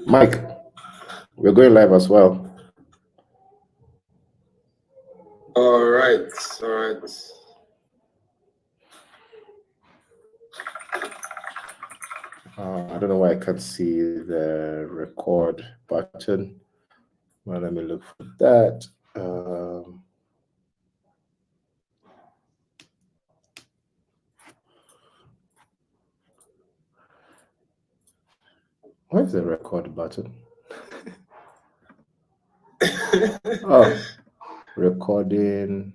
Mike, we're going live as well. All right. I don't know why I can't see the record button. Well, let me look for that. Where's the record button? Oh, recording.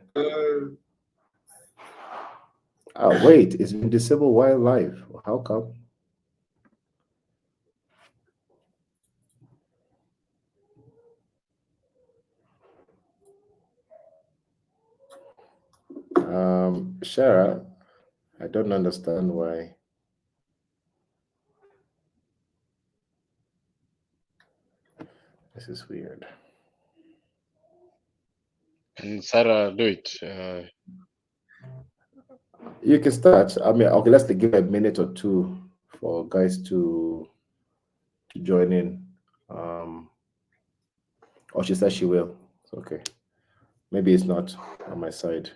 Oh, wait, it's been disabled while live. How come? Shara, I don't understand why. This is weird. Can Sarah do it? You can start. I mean, okay, let's give a minute or two for guys to join in. Or she said she will. Okay. Maybe it's not on my side.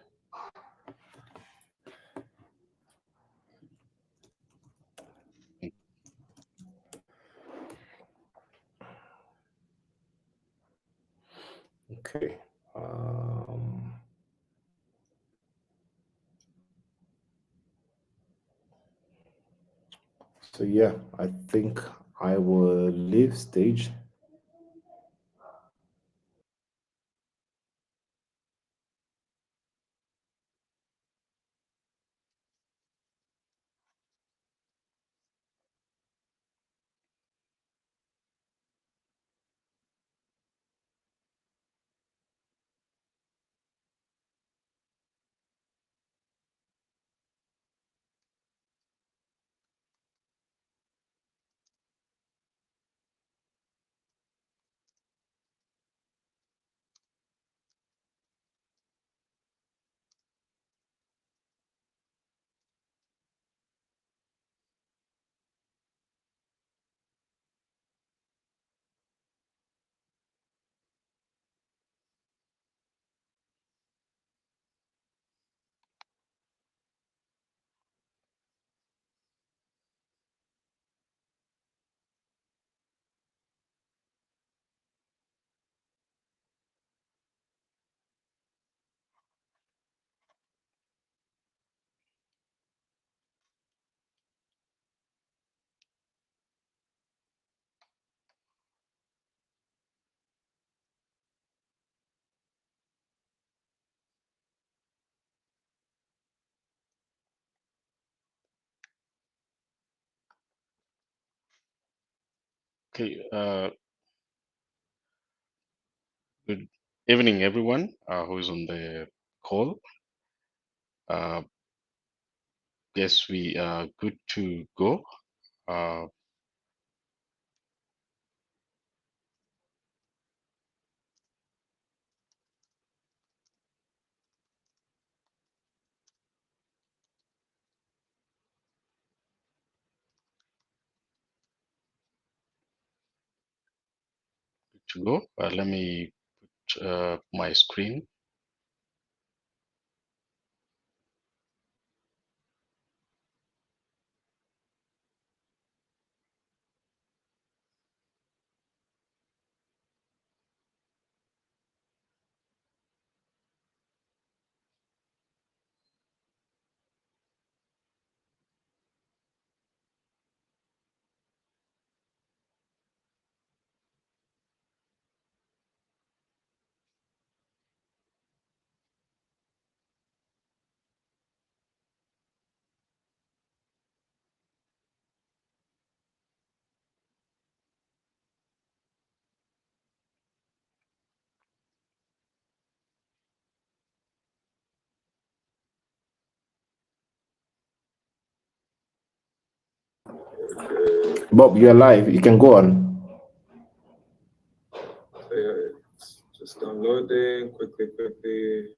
Okay. So yeah, I think I will leave stage. Okay. Good evening, everyone who is on the call. Yes, we are good to go. Let me put my screen. Bob, you're live. You can go on. So yeah, it's just downloading quickly.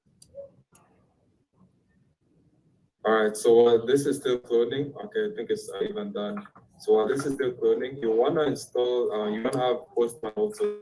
All right, so this is still loading. Okay, I think it's even done. So while this is still cloning, you want to install, you want to have Postman also.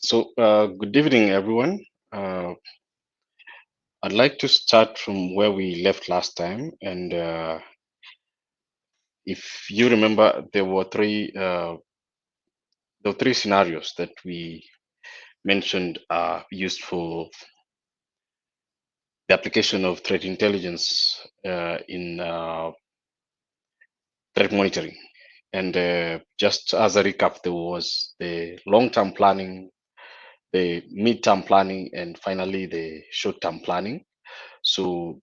So, good evening, everyone. I'd like to start from where we left last time. And if you remember, there were three scenarios that we mentioned are used for the application of threat intelligence in threat monitoring. And just as a recap, there was the long-term planning, the mid-term planning, and finally the short-term planning. So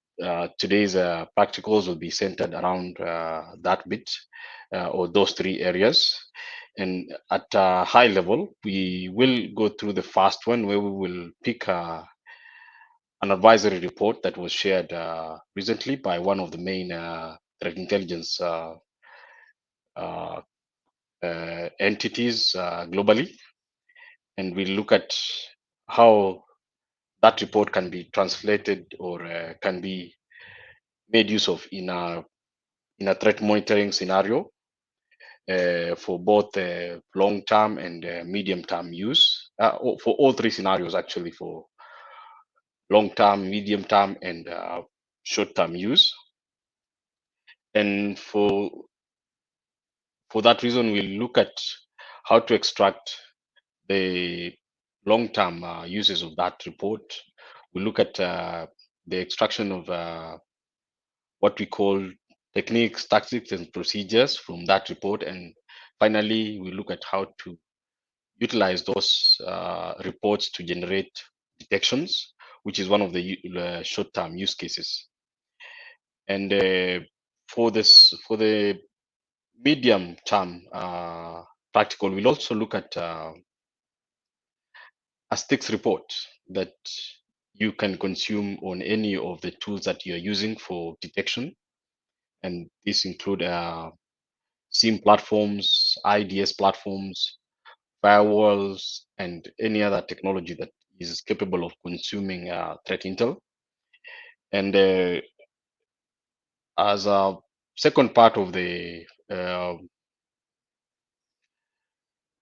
today's practicals will be centered around that bit or those three areas. And at a high level, we will go through the first one where we will pick an advisory report that was shared recently by one of the main threat intelligence uh, entities globally. And we look at how that report can be translated or can be made use of in a threat monitoring scenario for both long-term and medium-term use, for all three scenarios actually, for long-term, medium-term, and short-term use. And for that reason, we'll look at how to extract the long-term uses of that report. We look at the extraction of what we call techniques, tactics, and procedures from that report. And finally, we look at how to utilize those reports to generate detections, which is one of the short-term use cases. And for the medium-term practical, we'll also look at a sticks report that you can consume on any of the tools that you're using for detection. And these include SIEM platforms, IDS platforms, firewalls, and any other technology that is capable of consuming threat intel. And as a second part of the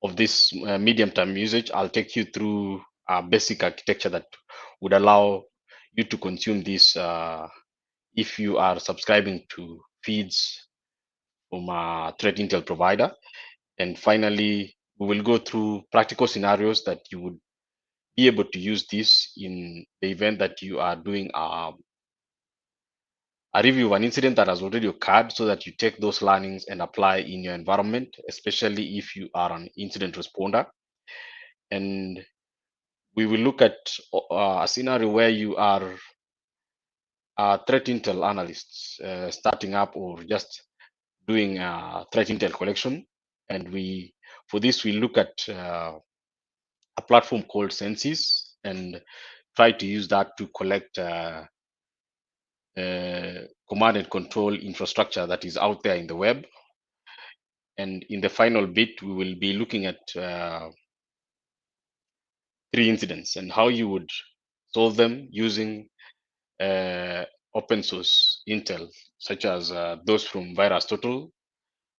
of this medium-term usage, I'll take you through a basic architecture that would allow you to consume this if you are subscribing to feeds from a threat intel provider. And finally, we will go through practical scenarios that you would be able to use this in the event that you are doing a review of an incident that has already occurred, so that you take those learnings and apply in your environment, especially if you are an incident responder. And we will look at a scenario where you are a threat intel analysts starting up or just doing threat intel collection. And for this, we look at a platform called Census and try to use that to collect command and control infrastructure that is out there in the web. And in the final bit, we will be looking at three incidents and how you would solve them using open source intel, such as those from VirusTotal,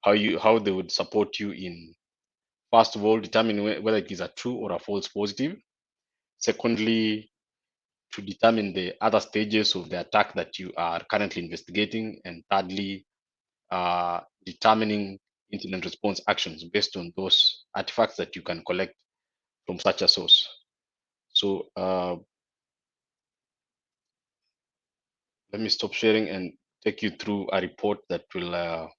how they would support you in, first of all, determining whether it is a true or a false positive. Secondly, to determine the other stages of the attack that you are currently investigating, and thirdly, determining incident response actions based on those artifacts that you can collect from such a source. So let me stop sharing and take you through a report that will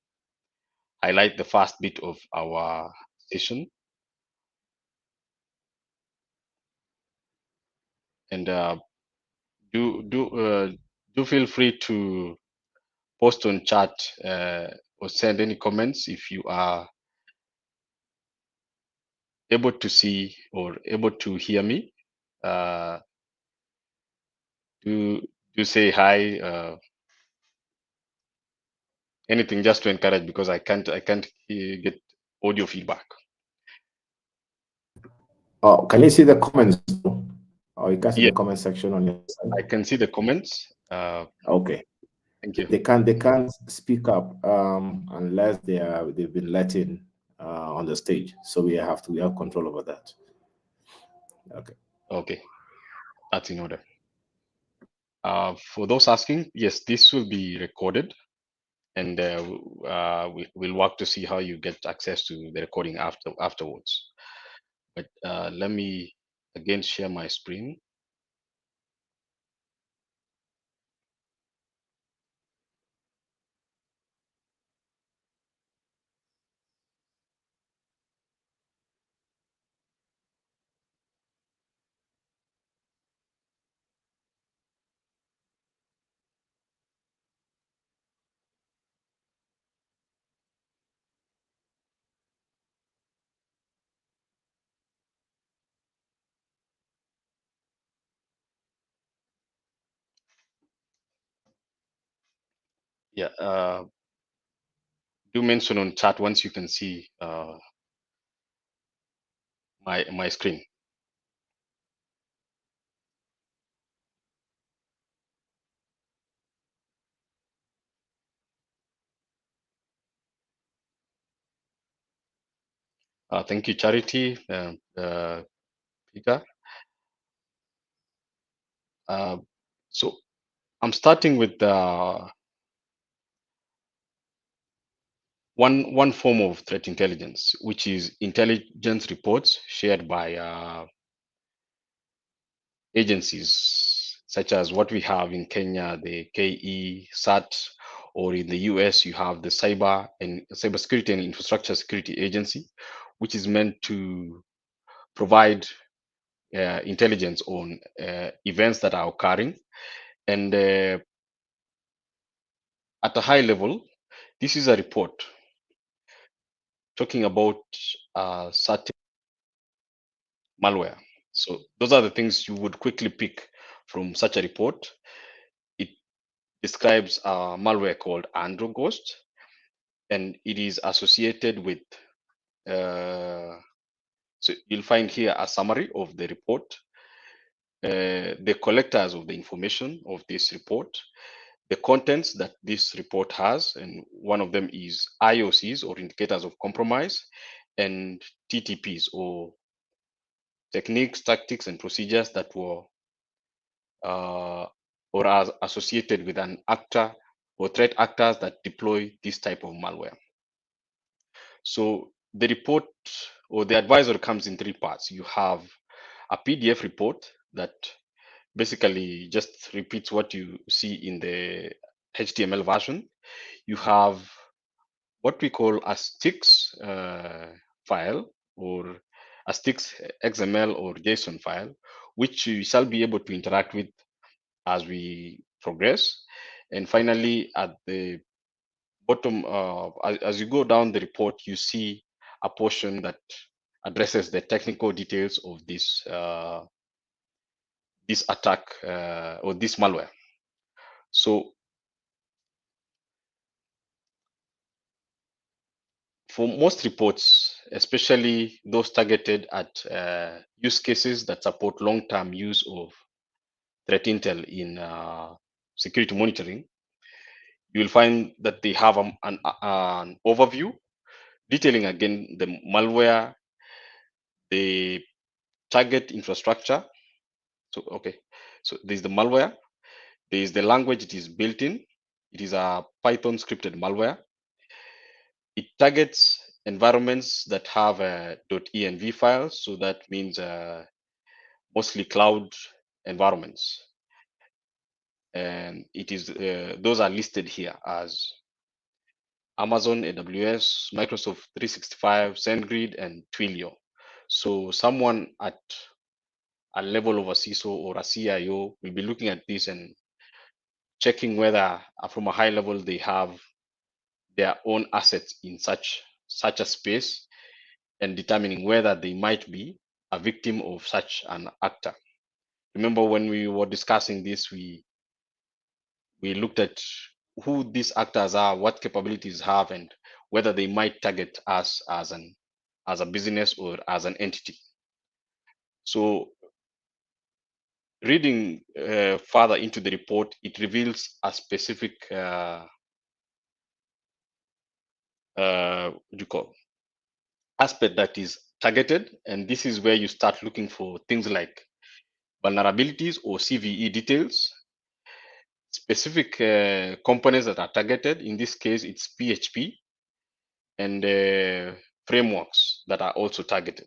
highlight the first bit of our session. And do feel free to post on chat or send any comments if you are able to see or able to hear me. Do say hi. Anything just to encourage, because I can't get audio feedback. Oh, can you see the comments? Or you can see Yeah. the comment section on your side? I can see the comments. Okay. Thank you. They can't speak up unless they've been let in on the stage. So we have control over that. Okay. Okay, that's in order. For those asking, yes, this will be recorded, and we'll work to see how you get access to the recording afterwards. But let me again share my screen. Yeah, do mention on chat once you can see my screen. Thank you, Charity, Peter. So I'm starting with one form of threat intelligence, which is intelligence reports shared by agencies such as what we have in Kenya, the KE, SAT, or in the US, you have the Cybersecurity and Infrastructure Security Agency, which is meant to provide intelligence on events that are occurring. And at a high level, this is a report talking about certain malware. So those are the things you would quickly pick from such a report. It describes a malware called AndroGhost, and it is associated with so you'll find here a summary of the report, the collectors of the information of this report, the contents that this report has, and one of them is IOCs, or indicators of compromise, and TTPs, or techniques, tactics, and procedures that were or are associated with an actor or threat actors that deploy this type of malware. So the report or the advisory comes in three parts. You have a PDF report that basically just repeats what you see in the HTML version. You have what we call a sticks file, or a sticks XML or JSON file, which you shall be able to interact with as we progress. And finally, at the bottom, as you go down the report, you see a portion that addresses the technical details of this attack or this malware. So for most reports, especially those targeted at use cases that support long-term use of threat intel in security monitoring, you will find that they have an overview detailing again the malware, the target infrastructure. So, okay. So there's the malware, there is the language it is built in. It is a Python scripted malware. It targets environments that have a .env file, so that means mostly cloud environments. And it is those are listed here as Amazon, AWS, Microsoft 365, SendGrid, and Twilio. So someone at a level of a CISO or a CIO will be looking at this and checking whether from a high level they have their own assets in such a space, and determining whether they might be a victim of such an actor. Remember when we were discussing this, we looked at who these actors are, what capabilities have, and whether they might target us as a business or as an entity. So reading further into the report, it reveals a specific what do you call aspect that is targeted, and this is where you start looking for things like vulnerabilities or CVE details, specific components that are targeted. In this case, it's PHP, and frameworks that are also targeted.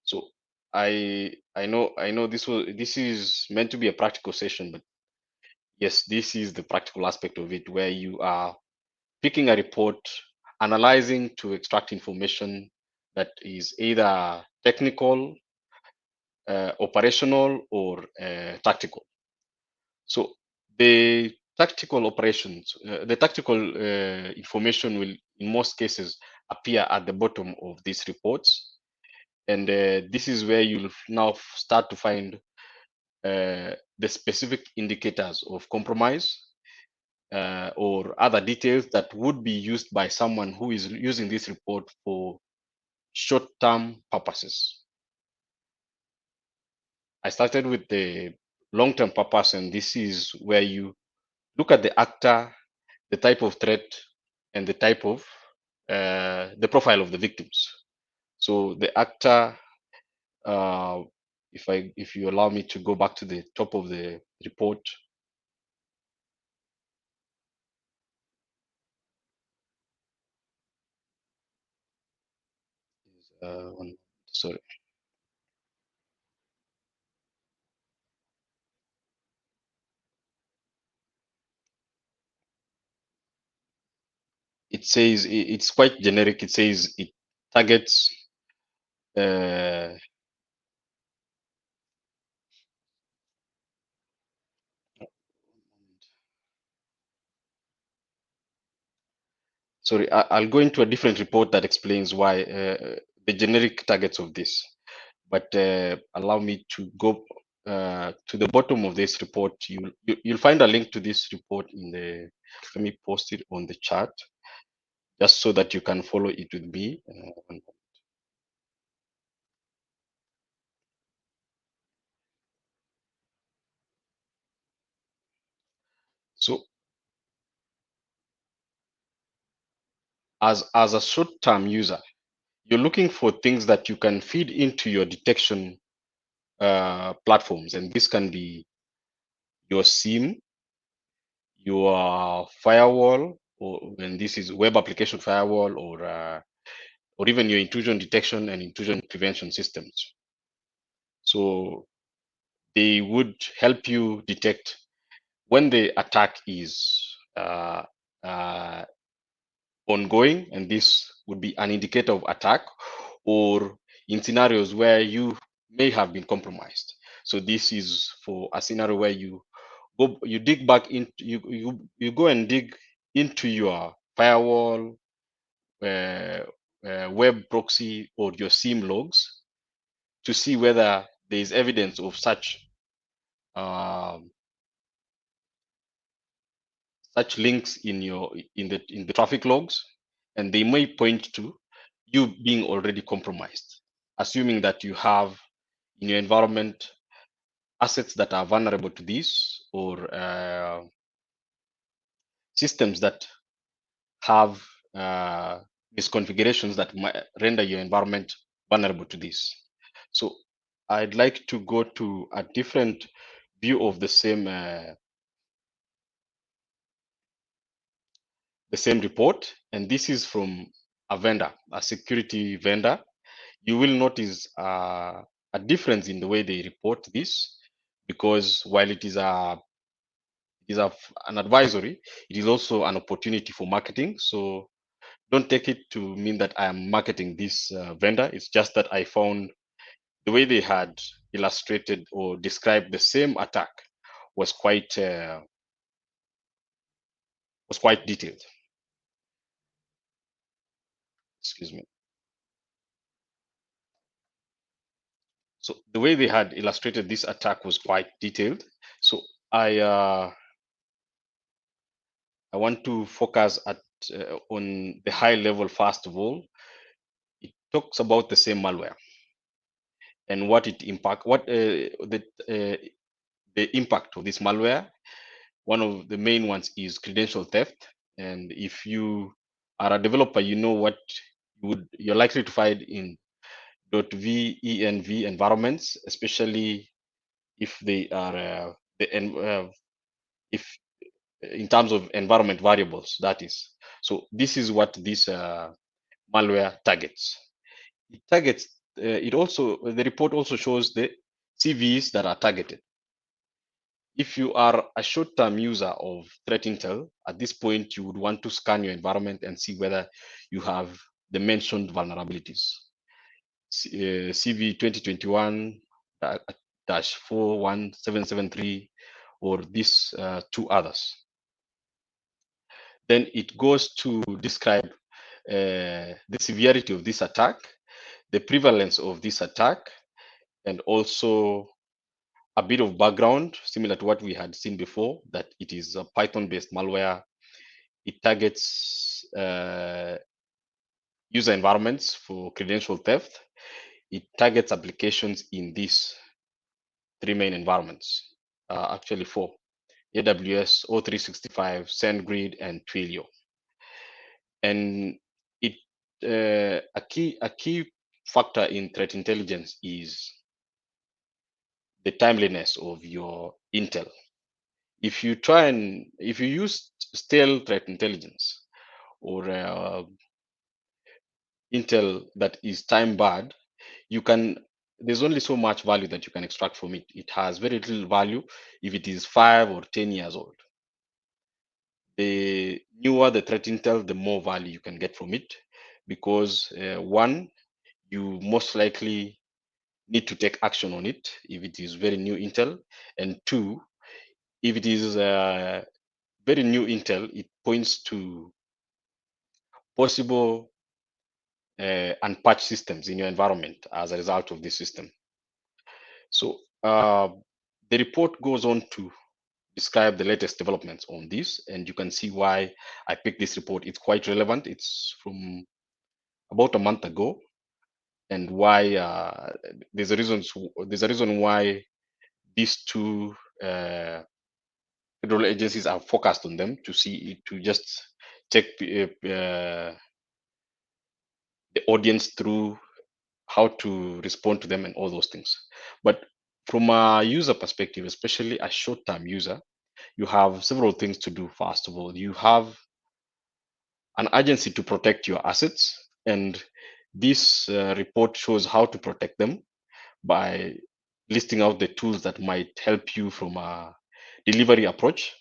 So I know this is meant to be a practical session, but yes, this is the practical aspect of it, where you are picking a report, analyzing to extract information that is either technical, operational, or tactical. So the tactical operations, the tactical information will, in most cases, appear at the bottom of these reports, and this is where you'll now start to find the specific indicators of compromise or other details that would be used by someone who is using this report for short-term purposes. I started with the long-term purpose, and this is where you look at the actor, the type of threat, and the type of the profile of the victims. So the actor, if you allow me to go back to the top of the report, sorry. It says it's quite generic. It says it targets sorry, I'll go into a different report that explains why the generic targets of this. But allow me to go to the bottom of this report. You'll find a link to this report in the. Let me post it on the chat, just so that you can follow it with me. So, as a short-term user, you're looking for things that you can feed into your detection platforms, and this can be your SIEM, your firewall, or when this is web application firewall, or even your intrusion detection and intrusion prevention systems. So they would help you detect when the attack is ongoing, and this would be an indicator of attack, or in scenarios where you may have been compromised. So this is for a scenario where you dig back into you go and dig into your firewall, web proxy, or your SIEM logs to see whether there is evidence of such links in the traffic logs, and they may point to you being already compromised, assuming that you have in your environment assets that are vulnerable to this, or systems that have misconfigurations that might render your environment vulnerable to this. So I'd like to go to a different view of the same report, and this is from a vendor, a security vendor. You will notice a difference in the way they report this, because while it is an advisory, it is also an opportunity for marketing. So don't take it to mean that I am marketing this vendor. It's just that I found the way they had illustrated or described the same attack was quite detailed. Excuse me. So the way they had illustrated this attack was quite detailed. So I want to focus on the high level first of all. It talks about the same malware and what it impact, what the impact of this malware. One of the main ones is credential theft, and if you are a developer, you know what you're likely to find in .venv environments, especially if they are if in terms of environment variables, that is. So this is what this malware targets. It targets. The report also shows the CVEs that are targeted. If you are a short-term user of threat intel, at this point you would want to scan your environment and see whether you have the mentioned vulnerabilities. CV 2021-41773 or these two others. Then it goes to describe the severity of this attack, the prevalence of this attack, and also a bit of background similar to what we had seen before, that it is a Python-based malware. It targets user environments for credential theft. It targets applications in these three main environments, actually four: AWS, O365, SendGrid, and Twilio. And it a key factor in threat intelligence is the timeliness of your intel. If you use stale threat intelligence or intel that is time barred, there's only so much value that you can extract from it. It has very little value if it is 5 or 10 years old. The newer the threat intel, the more value you can get from it, because one, you most likely need to take action on it if it is very new intel, and two, if it is very new intel, it points to possible unpatched systems in your environment as a result of this system. So the report goes on to describe the latest developments on this, and you can see why I picked this report. It's quite relevant. It's from about a month ago, and why there's a reason why these two federal agencies are focused on them to just check the audience through how to respond to them and all those things. But from a user perspective, especially a short-term user, you have several things to do. First of all, you have an urgency to protect your assets, and this report shows how to protect them by listing out the tools that might help you from a delivery approach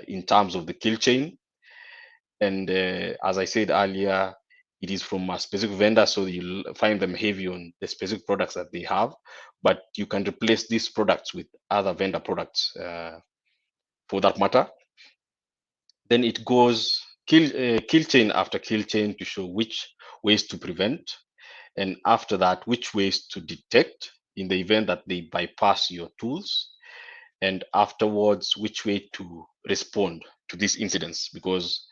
in terms of the kill chain. And as I said earlier, it is from a specific vendor, so you'll find them heavy on the specific products that they have, but you can replace these products with other vendor products for that matter. Then it goes kill chain after kill chain to show which ways to prevent, and after that, which ways to detect in the event that they bypass your tools, and afterwards, which way to respond to these incidents, because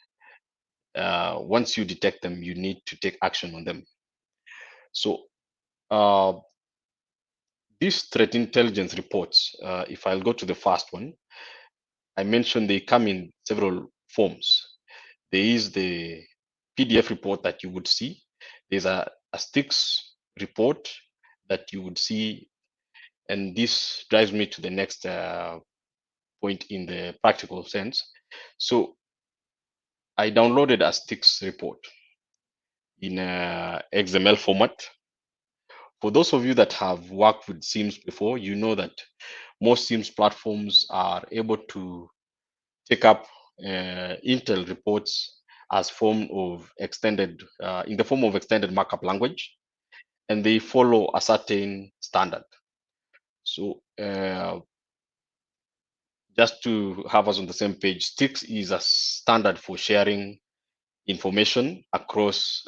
once you detect them, you need to take action on them. So these threat intelligence reports, if I'll go to the first one, I mentioned they come in several forms. There is the PDF report that you would see. There's a STIX report that you would see And this drives me to the next point in the practical sense. So I downloaded a STIX report in XML format. For those of you that have worked with SIEMs before, you know that most SIEMs platforms are able to take up Intel reports as form of extended in the form of extended markup language, and they follow a certain standard. So just to have us on the same page, STIX is a standard for sharing information across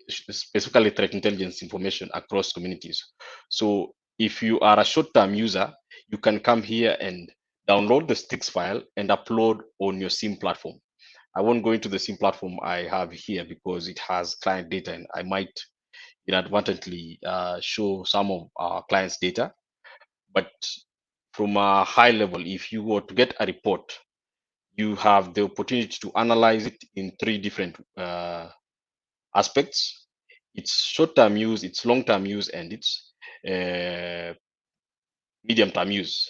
specifically threat intelligence information across communities. So if you are a short-term user, you can come here and download the STIX file and upload on your SIEM platform. I won't go into the SIEM platform I have here because it has client data, and I might inadvertently show some of our clients' data. But from a high level, if you were to get a report, you have the opportunity to analyze it in three different aspects. It's short-term use, it's long-term use, and it's medium-term use.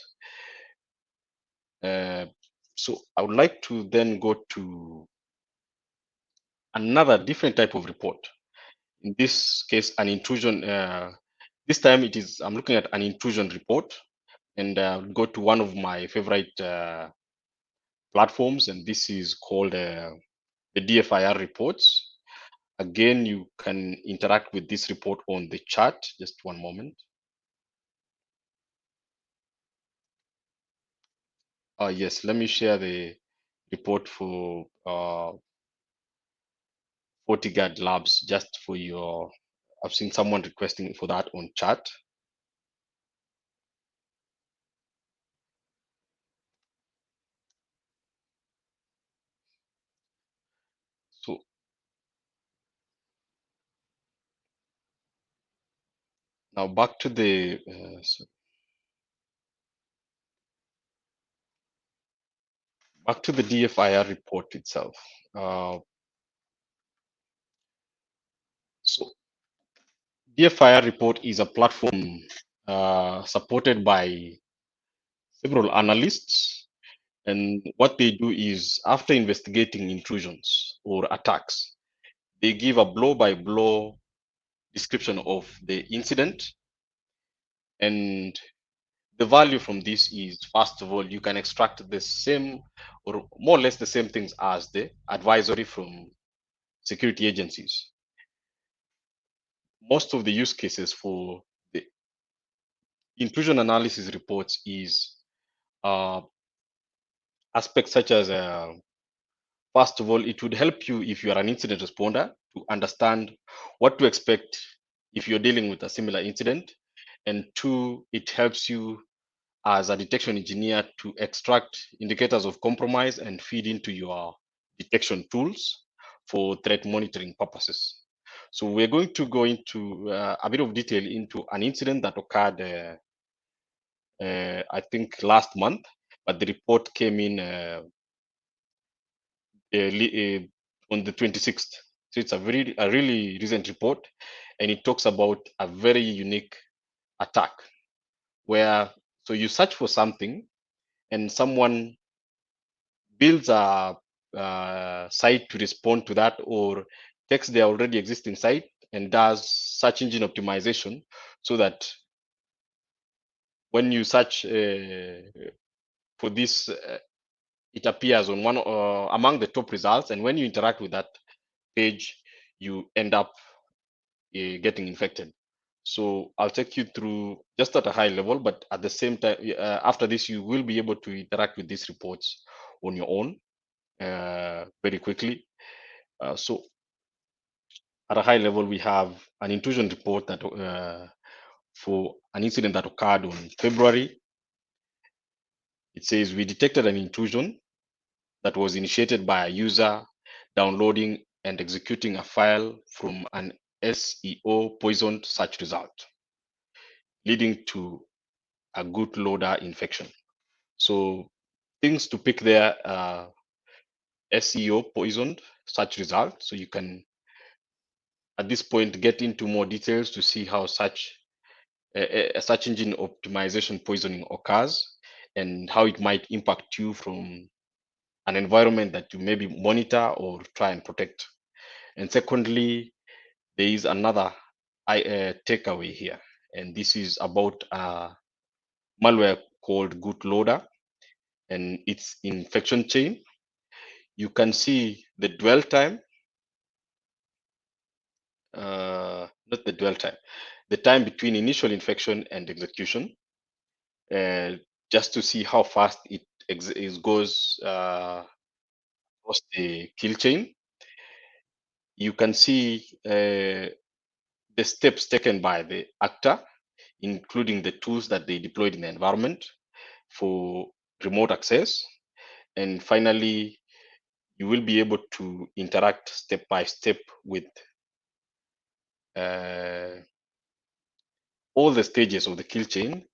So I would like to then go to another different type of report. In this case, an intrusion. This time it is, I'm looking at an intrusion report, and go to one of my favorite platforms, and this is called the DFIR reports. Again, you can interact with this report on the chat. Just one moment. Yes, let me share the report for FortiGuard Labs just for your. I've seen someone requesting for that on chat. So now back to the back to the DFIR report itself. So DFIR report is a platform supported by several analysts, and what they do is after investigating intrusions or attacks, they give a blow-by-blow description of the incident. And the value from this is, first of all, you can extract the same or more or less the same things as the advisory from security agencies. Most of the use cases for the intrusion analysis reports is aspects such as first of all, it would help you if you are an incident responder to understand what to expect if you're dealing with a similar incident. And two, it helps you as a detection engineer to extract indicators of compromise and feed into your detection tools for threat monitoring purposes. So we're going to go into a bit of detail into an incident that occurred, I think last month, but the report came in on the 26th. So it's a really recent report, and it talks about a very unique attack where so you search for something and someone builds a site to respond to that, or takes their already existing site and does search engine optimization so that when you search for this, it appears on one among the top results, and when you interact with that page, you end up getting infected. So I'll take you through just at a high level, but at the same time, after this, you will be able to interact with these reports on your own very quickly. So at a high level, we have an intrusion report that for an incident that occurred on February. It says we detected an intrusion that was initiated by a user downloading and executing a file from an SEO poisoned search result, leading to a good loader infection. So things to pick there are SEO poisoned search result. So you can, at this point, get into more details to see how such a search engine optimization poisoning occurs and how it might impact you from an environment that you maybe monitor or try and protect. And secondly, there is another takeaway here, and this is about malware called Bootloader and its infection chain. You can see the dwell time, not the dwell time, the time between initial infection and execution, just to see how fast it goes across the kill chain. You can see the steps taken by the actor, including the tools that they deployed in the environment for remote access. And finally, you will be able to interact step by step with all the stages of the kill chain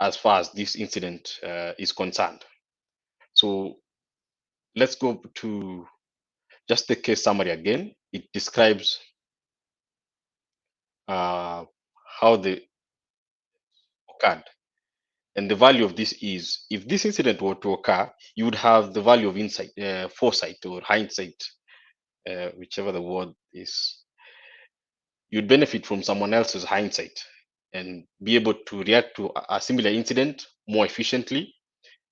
as far as this incident is concerned. So let's go to just the case summary again. It describes how the occurred. And the value of this is, if this incident were to occur, you would have the value of insight, foresight or hindsight, whichever the word is. You'd benefit from someone else's hindsight and be able to react to a similar incident more efficiently.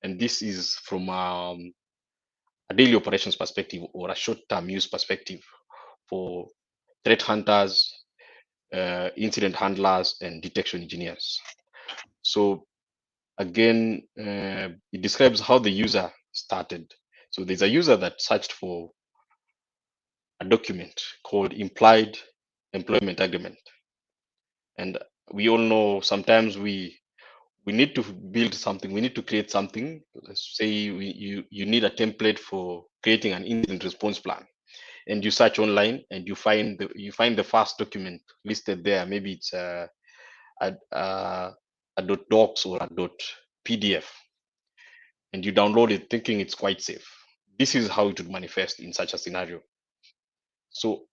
And this is from a daily operations perspective or a short-term use perspective for threat hunters, incident handlers, and detection engineers. So again, it describes how the user started. So there's a user that searched for a document called implied employment agreement. And we all know sometimes we need to build something, we need to create something. Let's say you need a template for creating an incident response plan. And you search online and you find the first document listed there. Maybe it's a .docs or a .pdf, and you download it thinking it's quite safe. This is how it would manifest in such a scenario. So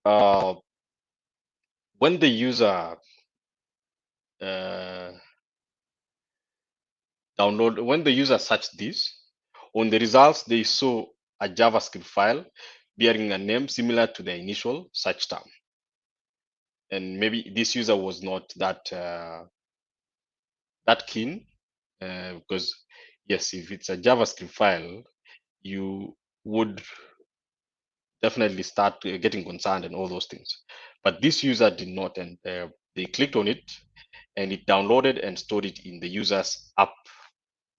when the user when the user searched this, on the results they saw a JavaScript file bearing a name similar to the initial search term. And maybe this user was not that keen, because yes, if it's a JavaScript file, you would definitely start getting concerned and all those things. But this user did not, and they clicked on it, and it downloaded and stored it in the user's app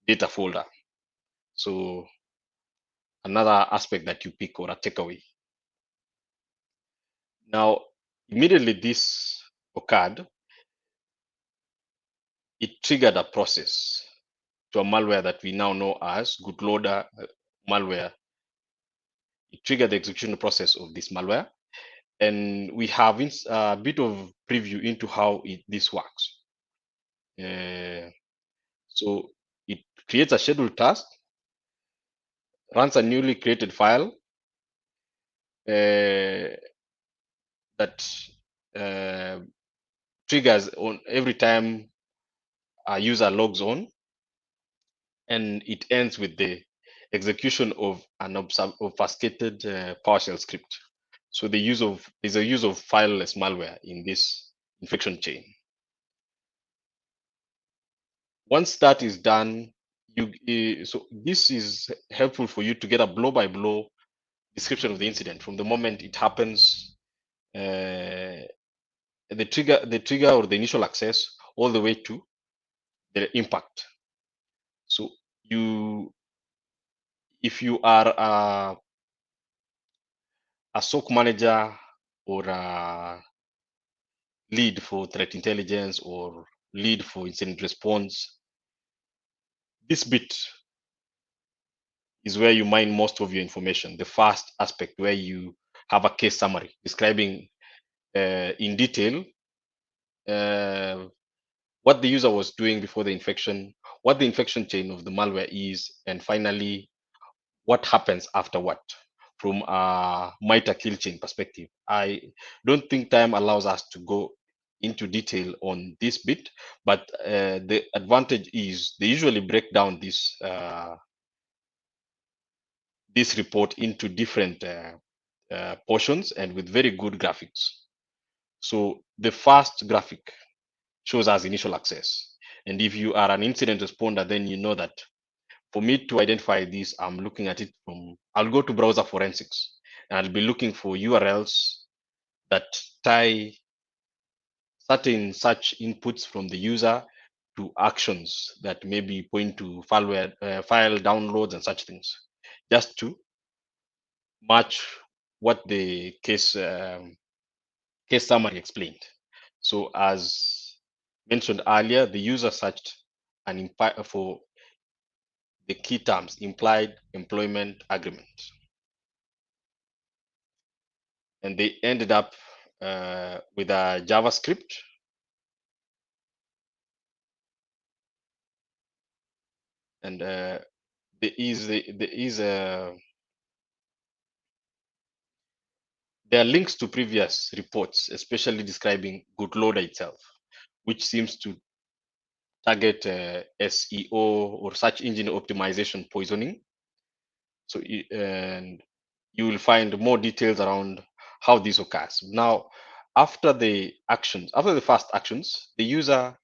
data folder. So another aspect that you pick or a takeaway. Now, immediately this occurred, it triggered a process to a malware that we now know as Bootloader malware. It triggered the execution process of this malware. And we have a bit of preview into how this works. So it creates a scheduled task, runs a newly created file that triggers on every time a user logs on, and it ends with the execution of an obfuscated PowerShell script. So there's a use of fileless malware in this infection chain. Once that is done, so this is helpful for you to get a blow-by-blow description of the incident from the moment it happens, the trigger or the initial access, all the way to the impact. So if you are a SOC manager or a lead for threat intelligence or lead for incident response, this bit is where you mine most of your information. The first aspect where you have a case summary describing in detail what the user was doing before the infection, what the infection chain of the malware is, and finally, what happens afterward from a MITRE kill chain perspective. I don't think time allows us to go into detail on this bit, but the advantage is they usually break down this report into different portions and with very good graphics. So the first graphic shows us initial access. And if you are an incident responder, then you know that for me to identify this, I'm looking at it from, I'll go to browser forensics and I'll be looking for URLs that tie certain such inputs from the user to actions that maybe point to file downloads and such things, just to match what the case summary explained. So as mentioned earlier, the user searched for the key terms, implied employment agreement. And they ended up with a JavaScript. And there are links to previous reports, especially describing GoodLoader itself, which seems to target SEO or search engine optimization poisoning. So, and you will find more details around how this occurs. Now, after the first actions, the user,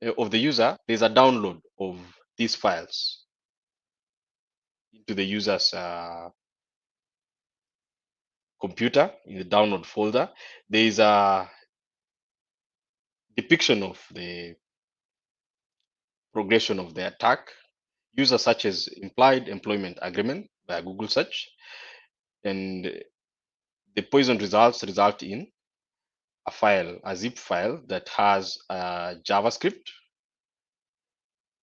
there's a download of these files into the user's computer in the download folder. There is a depiction of the progression of the attack. User such as implied employment agreement by Google search, and the poison results result in a zip file that has JavaScript.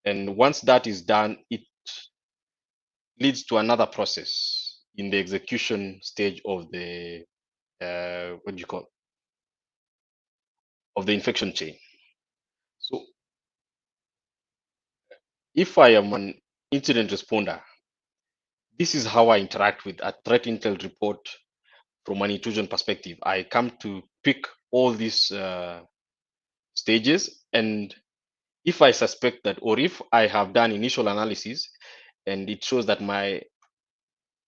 And once that is done, it leads to another process in the execution stage of the of the infection chain. So if I am an incident responder, this is how I interact with a threat intel report from an intrusion perspective. I come to pick all these stages, and if I suspect that, or if I have done initial analysis and it shows that my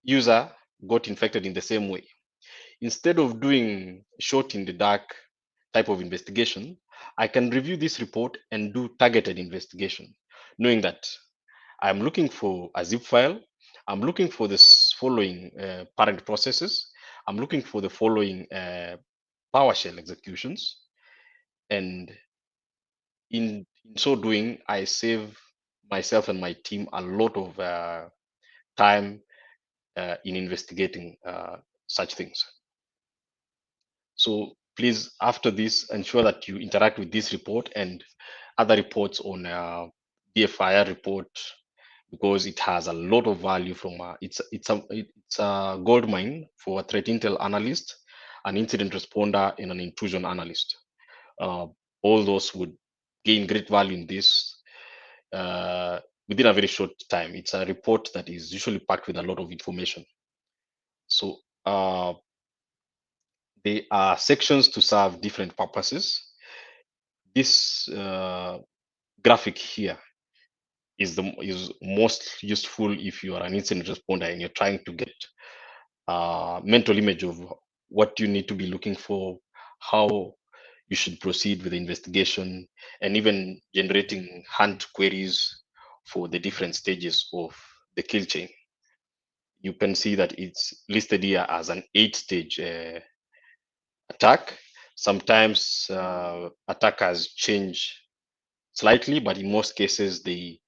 user got infected in the same way, instead of doing shot in the dark type of investigation, I can review this report and do targeted investigation, knowing that I'm looking for a zip file, I'm looking for this following parent processes, I'm looking for the following PowerShell executions, and in so doing, I save myself and my team a lot of time in investigating such things. So please, after this, ensure that you interact with this report and other reports on DFIR report, because it has a lot of value from it's a gold mine for a threat intel analyst, an incident responder, and an intrusion analyst. All those would gain great value in this within a very short time. It's a report that is usually packed with a lot of information. So there are sections to serve different purposes. This graphic here is most useful if you are an incident responder and you're trying to get a mental image of what you need to be looking for, how you should proceed with the investigation, and even generating hunt queries for the different stages of the kill chain. You can see that it's listed here as an 8-stage attack. Sometimes attackers change slightly, but in most cases they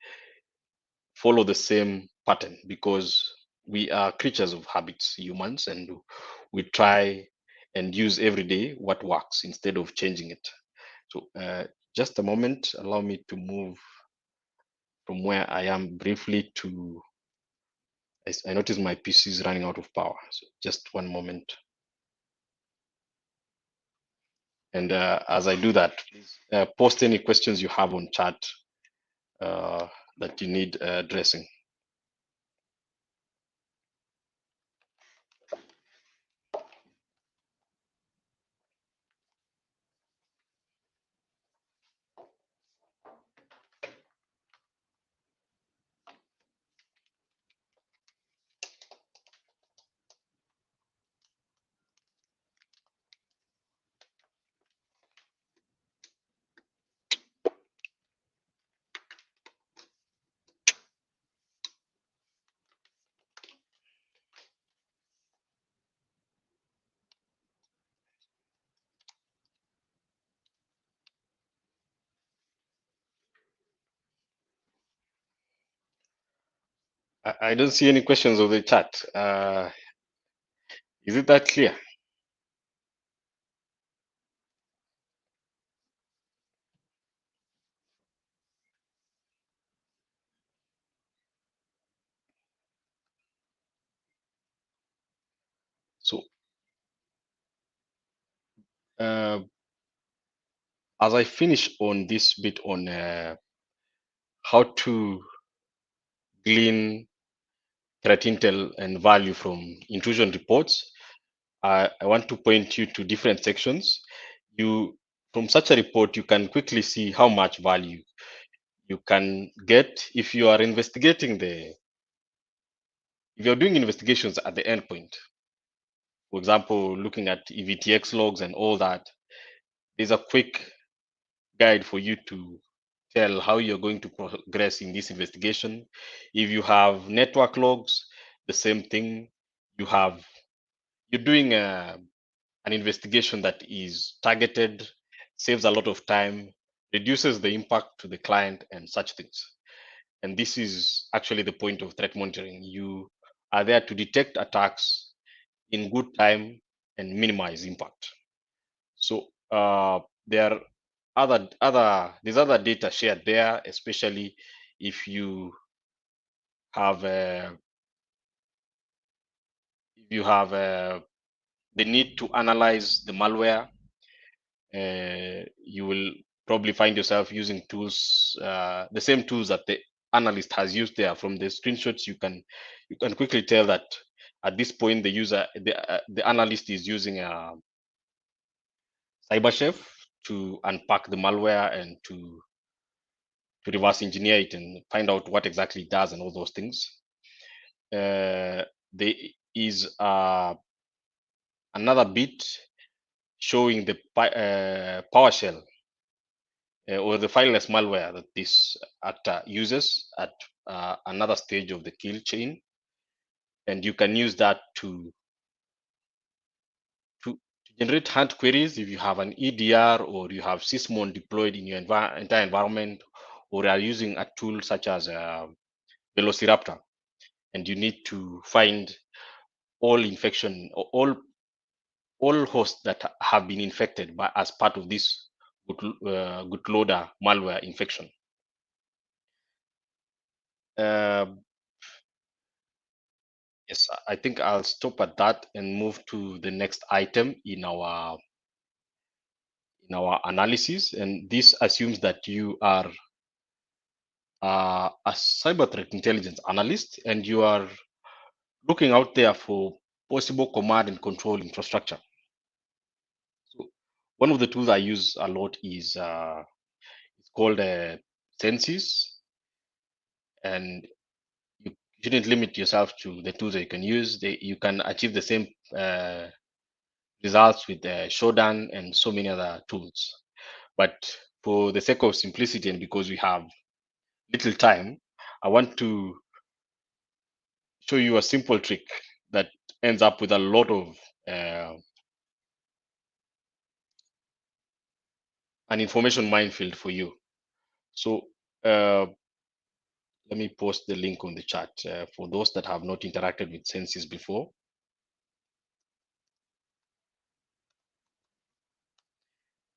follow the same pattern, because we are creatures of habits, humans, and we try and use every day what works instead of changing it. So just a moment, allow me to move from where I am briefly to, I notice my PC is running out of power. So just one moment. And as I do that, please post any questions you have on chat that you need addressing. I don't see any questions of the chat. Is it that clear? So, uh, as I finish on this bit on how to glean threat intel and value from intrusion reports, I want to point you to different sections. From such a report, you can quickly see how much value you can get if you are investigating if you're doing investigations at the endpoint. For example, looking at EVTX logs and all that, there's a quick guide for you to tell how you're going to progress in this investigation. If you have network logs, the same thing. You're doing an investigation that is targeted, saves a lot of time, reduces the impact to the client and such things. And this is actually the point of threat monitoring. You are there to detect attacks in good time and minimize impact. So there are there's other data shared there, especially if you have the need to analyze the malware. You will probably find yourself using tools, the same tools that the analyst has used there. From the screenshots, you can quickly tell that at this point the analyst is using a CyberChef to unpack the malware and to reverse engineer it and find out what exactly it does and all those things. There is another bit showing the PowerShell or the fileless malware that this actor uses at another stage of the kill chain, and you can use that to generate hunt queries if you have an EDR or you have Sysmon deployed in your entire environment, or are using a tool such as Velociraptor, and you need to find all infection or all hosts that have been infected by as part of this bootloader malware infection. Yes, I think I'll stop at that and move to the next item in our analysis. And this assumes that you are a cyber threat intelligence analyst and you are looking out there for possible command and control infrastructure. So one of the tools I use a lot is it's called Sensis, and you shouldn't limit yourself to the tools that you can use. You can achieve the same results with Shodan and so many other tools. But for the sake of simplicity and because we have little time, I want to show you a simple trick that ends up with a lot of an information minefield for you. So let me post the link on the chat for those that have not interacted with Sensis before.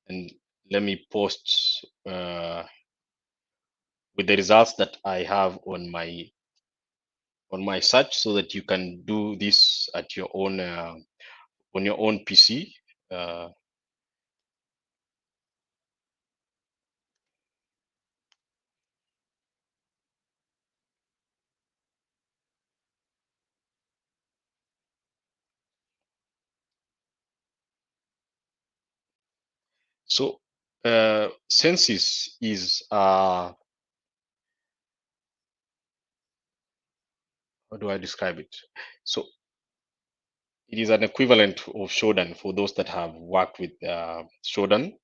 And let me post with the results that I have on my search, so that you can do this at your own on your own PC. So Sensis is how do I describe it? So it is an equivalent of Shodan for those that have worked with Shodan.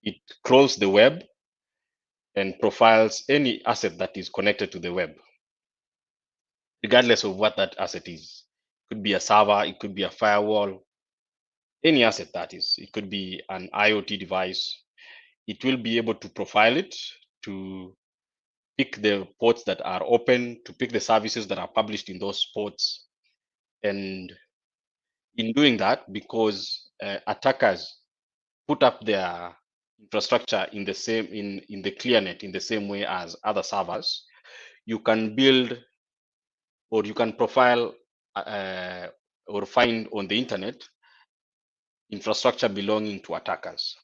It crawls the web and profiles any asset that is connected to the web, regardless of what that asset is. It could be a server, it could be a firewall, any asset that is. It could be an IoT device. It will be able to profile it to pick the ports that are open, to pick the services that are published in those ports. And in doing that, because attackers put up their infrastructure in the same in the ClearNet in the same way as other servers, you can build or you can profile or find on the internet infrastructure belonging to attackers.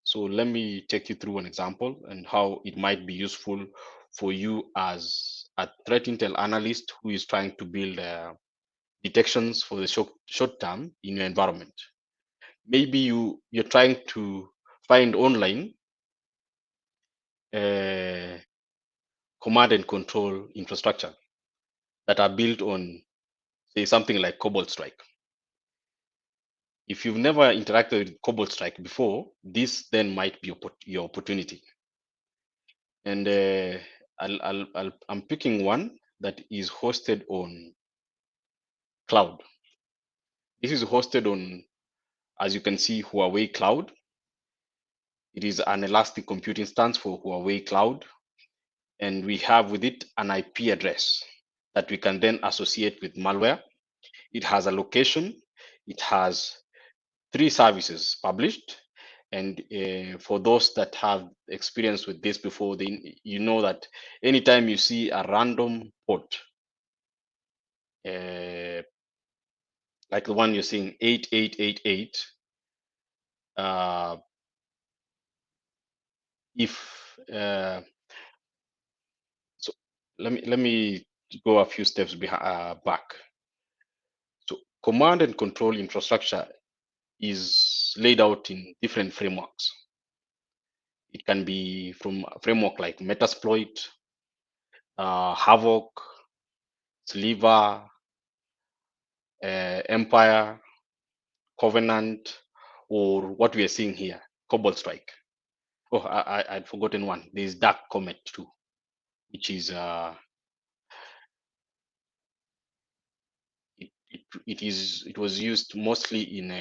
So let me take you through an example and how it might be useful for you as a threat intel analyst who is trying to build detections for the short term in your environment. Maybe you're trying to find online command and control infrastructure that are built on, say, something like Cobalt Strike. If you've never interacted with Cobalt Strike before, this then might be your opportunity. And I'm picking one that is hosted on cloud. This is hosted on, as you can see, Huawei Cloud. It is an elastic compute instance for Huawei Cloud. And we have with it an IP address that we can then associate with malware. It has a location. It has 3 services published. And for those that have experience with this before, you know that anytime you see a random port, like the one you're seeing 8888, so let me go a few steps back. So command and control infrastructure is laid out in different frameworks. It can be from a framework like Metasploit, Havoc, Sliver, Empire, Covenant, or what we are seeing here, Cobalt Strike. Oh, I'd forgotten one. There's Dark Comet too, which is it was used mostly in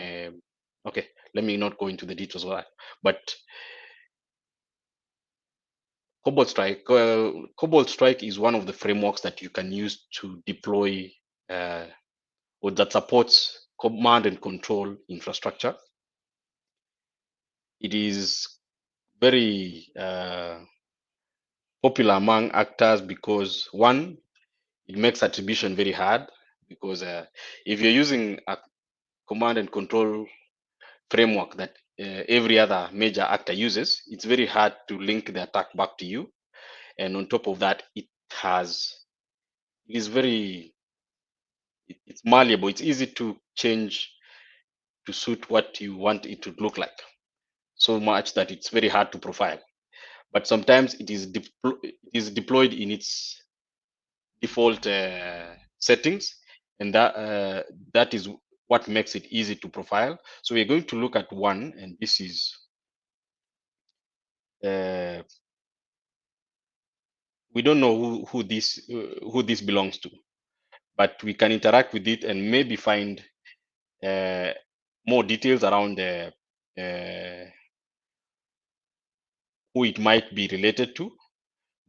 okay, let me not go into the details of that, but Cobalt Strike is one of the frameworks that you can use to deploy or that supports command and control infrastructure. It is very popular among actors because, one, it makes attribution very hard, because if you're using a command and control framework that every other major actor uses, it's very hard to link the attack back to you. And on top of that, it's malleable. It's easy to change to suit what you want it to look like, so much that it's very hard to profile. But sometimes it is deployed in its default settings, and that is what makes it easy to profile. So we're going to look at one, and this is we don't know who this belongs to, but we can interact with it and maybe find more details around who it might be related to.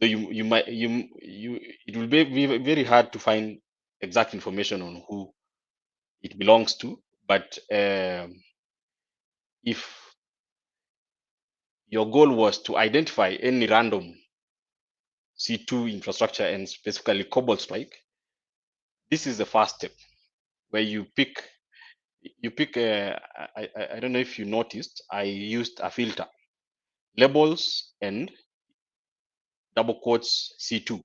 So it will be very hard to find exact information on who it belongs to. But if your goal was to identify any random C2 infrastructure, and specifically Cobalt Strike, this is the first step, where you pick. I don't know if you noticed, I used a filter, labels and double quotes C2.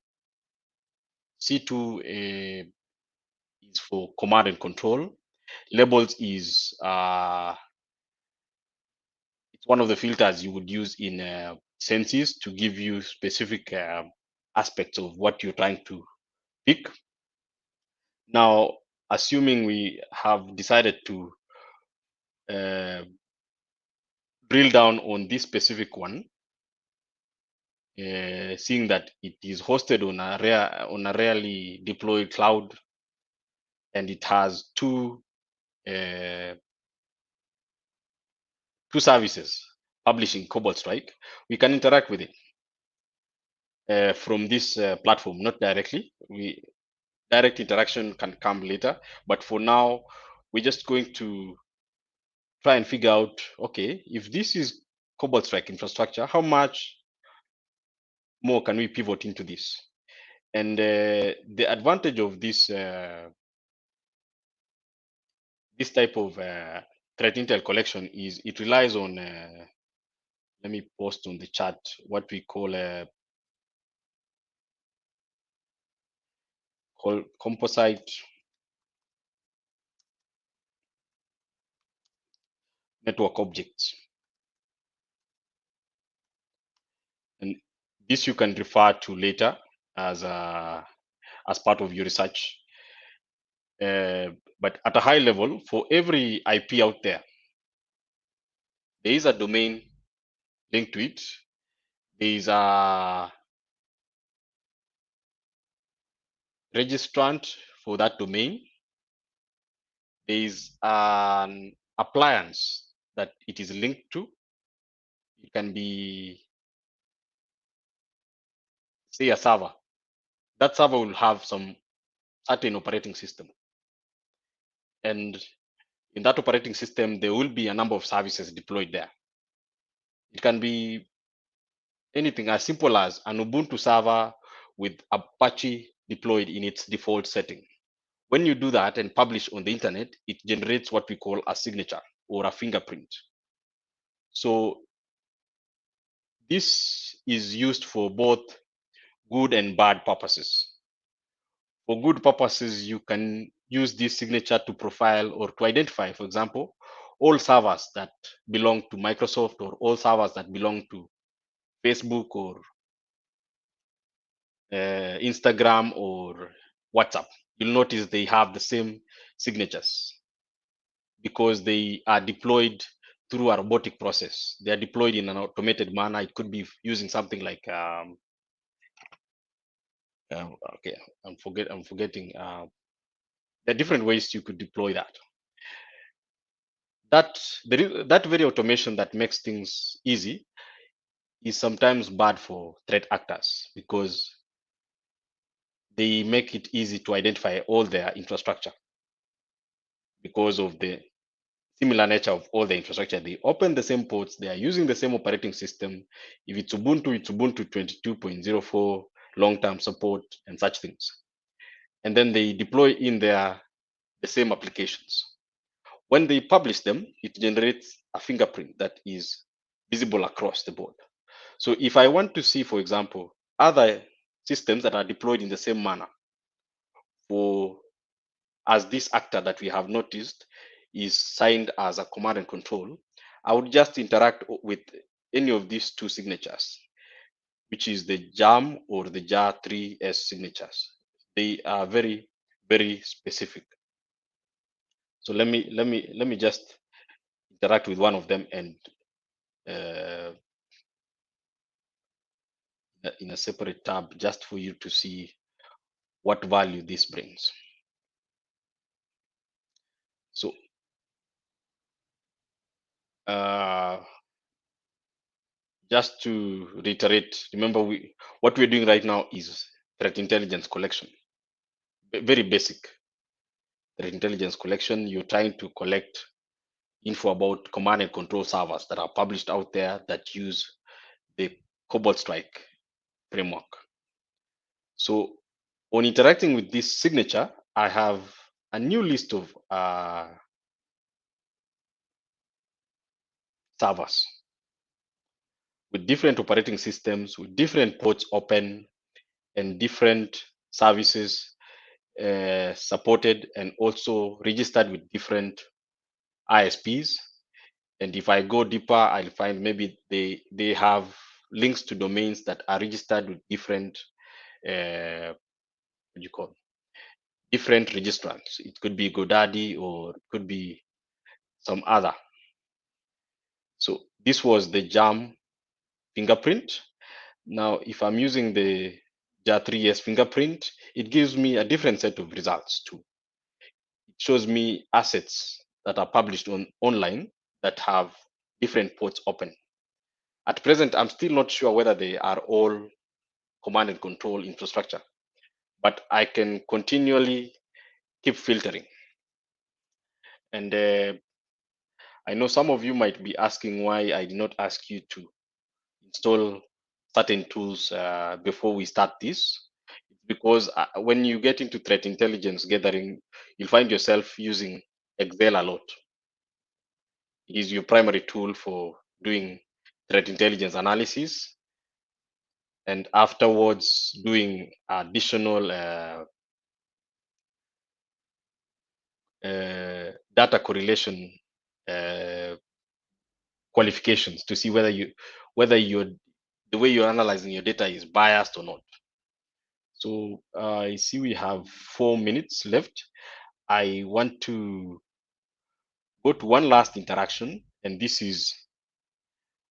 C2 is for command and control. Labels is it's one of the filters you would use in Census to give you specific aspects of what you're trying to pick. Now, assuming we have decided to drill down on this specific one, seeing that it is hosted on a rarely deployed cloud, and it has two services publishing Cobalt Strike, we can interact with it. from this platform, not directly. Direct interaction can come later, but for now, we're just going to try and figure out, okay, if this is Cobalt Strike infrastructure, how much more can we pivot into this? And the advantage of this this type of threat intel collection is it relies on, let me post on the chat what we call composite network objects. And this you can refer to later as part of your research. But at a high level, for every IP out there, there is a domain linked to it. There is a registrant for that domain. There is an appliance that it is linked to. It can be, say, a server. That server will have some certain operating system. And in that operating system, there will be a number of services deployed there. It can be anything as simple as an Ubuntu server with Apache deployed in its default setting. When you do that and publish on the internet, it generates what we call a signature or a fingerprint. So this is used for both good and bad purposes. For good purposes, you can use this signature to profile or to identify, for example, all servers that belong to Microsoft or all servers that belong to Facebook or Instagram or WhatsApp. You'll notice they have the same signatures because they are deployed through a robotic process. They are deployed in an automated manner. It could be using something like okay, I'm forgetting. There are different ways you could deploy that. That very automation that makes things easy is sometimes bad for threat actors because they make it easy to identify all their infrastructure because of the similar nature of all the infrastructure. They open the same ports, they are using the same operating system. If it's Ubuntu 22.04, long-term support and such things. And then they deploy in the same applications. When they publish them, it generates a fingerprint that is visible across the board. So if I want to see, for example, other systems that are deployed in the same manner for as this actor that we have noticed is signed as a command and control, I would just interact with any of these two signatures, which is the JAM or the JAR3S signatures. They are very, very specific. So let me just interact with one of them and in a separate tab just for you to see what value this brings. So just to reiterate, remember what we're doing right now is threat intelligence collection. Very basic threat intelligence collection. You're trying to collect info about command and control servers that are published out there that use the Cobalt Strike framework. So on interacting with this signature, I have a new list of servers with different operating systems, with different ports open and different services supported and also registered with different ISPs. And if I go deeper, I'll find maybe they have links to domains that are registered with different what do you call different registrants. It could be GoDaddy or it could be some other. So this was the JAM fingerprint. Now, if I'm using the JAR3S fingerprint, it gives me a different set of results too. It shows me assets that are published online that have different ports open. At present, I'm still not sure whether they are all command and control infrastructure, but I can continually keep filtering. And I know some of you might be asking why I did not ask you to install certain tools before we start this. Because when you get into threat intelligence gathering, you'll find yourself using Excel a lot. It is your primary tool for doing threat intelligence analysis, and afterwards doing additional data correlation qualifications to see whether the way you're analyzing your data is biased or not. So I see we have 4 minutes left. I want to go to one last interaction, and this is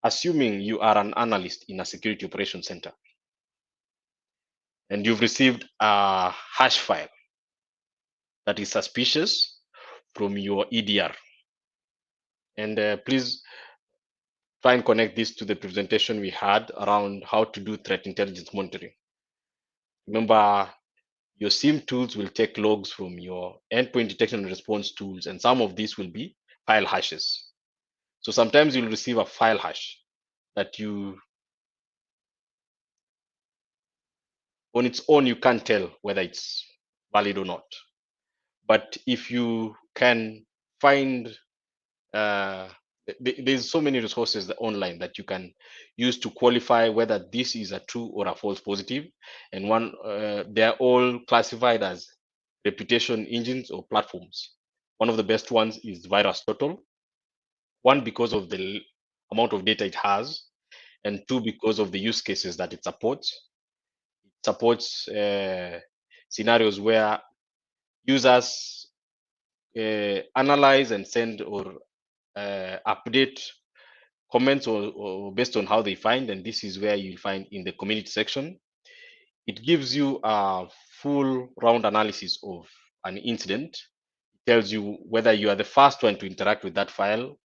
assuming you are an analyst in a security operations center and you've received a hash file that is suspicious from your EDR. And please try and connect this to the presentation we had around how to do threat intelligence monitoring. Remember, your SIEM tools will take logs from your endpoint detection and response tools, and some of these will be file hashes. So sometimes you'll receive a file hash that you, on its own, you can't tell whether it's valid or not. But if you can find, there's so many resources online that you can use to qualify whether this is a true or a false positive. And one, they're all classified as reputation engines or platforms. One of the best ones is VirusTotal. One, because of the amount of data it has, and two, because of the use cases that it supports. It supports scenarios where users analyze and send or update comments or based on how they find, and this is where you'll find in the community section. It gives you a full round analysis of an incident. It tells you whether you are the first one to interact with that file,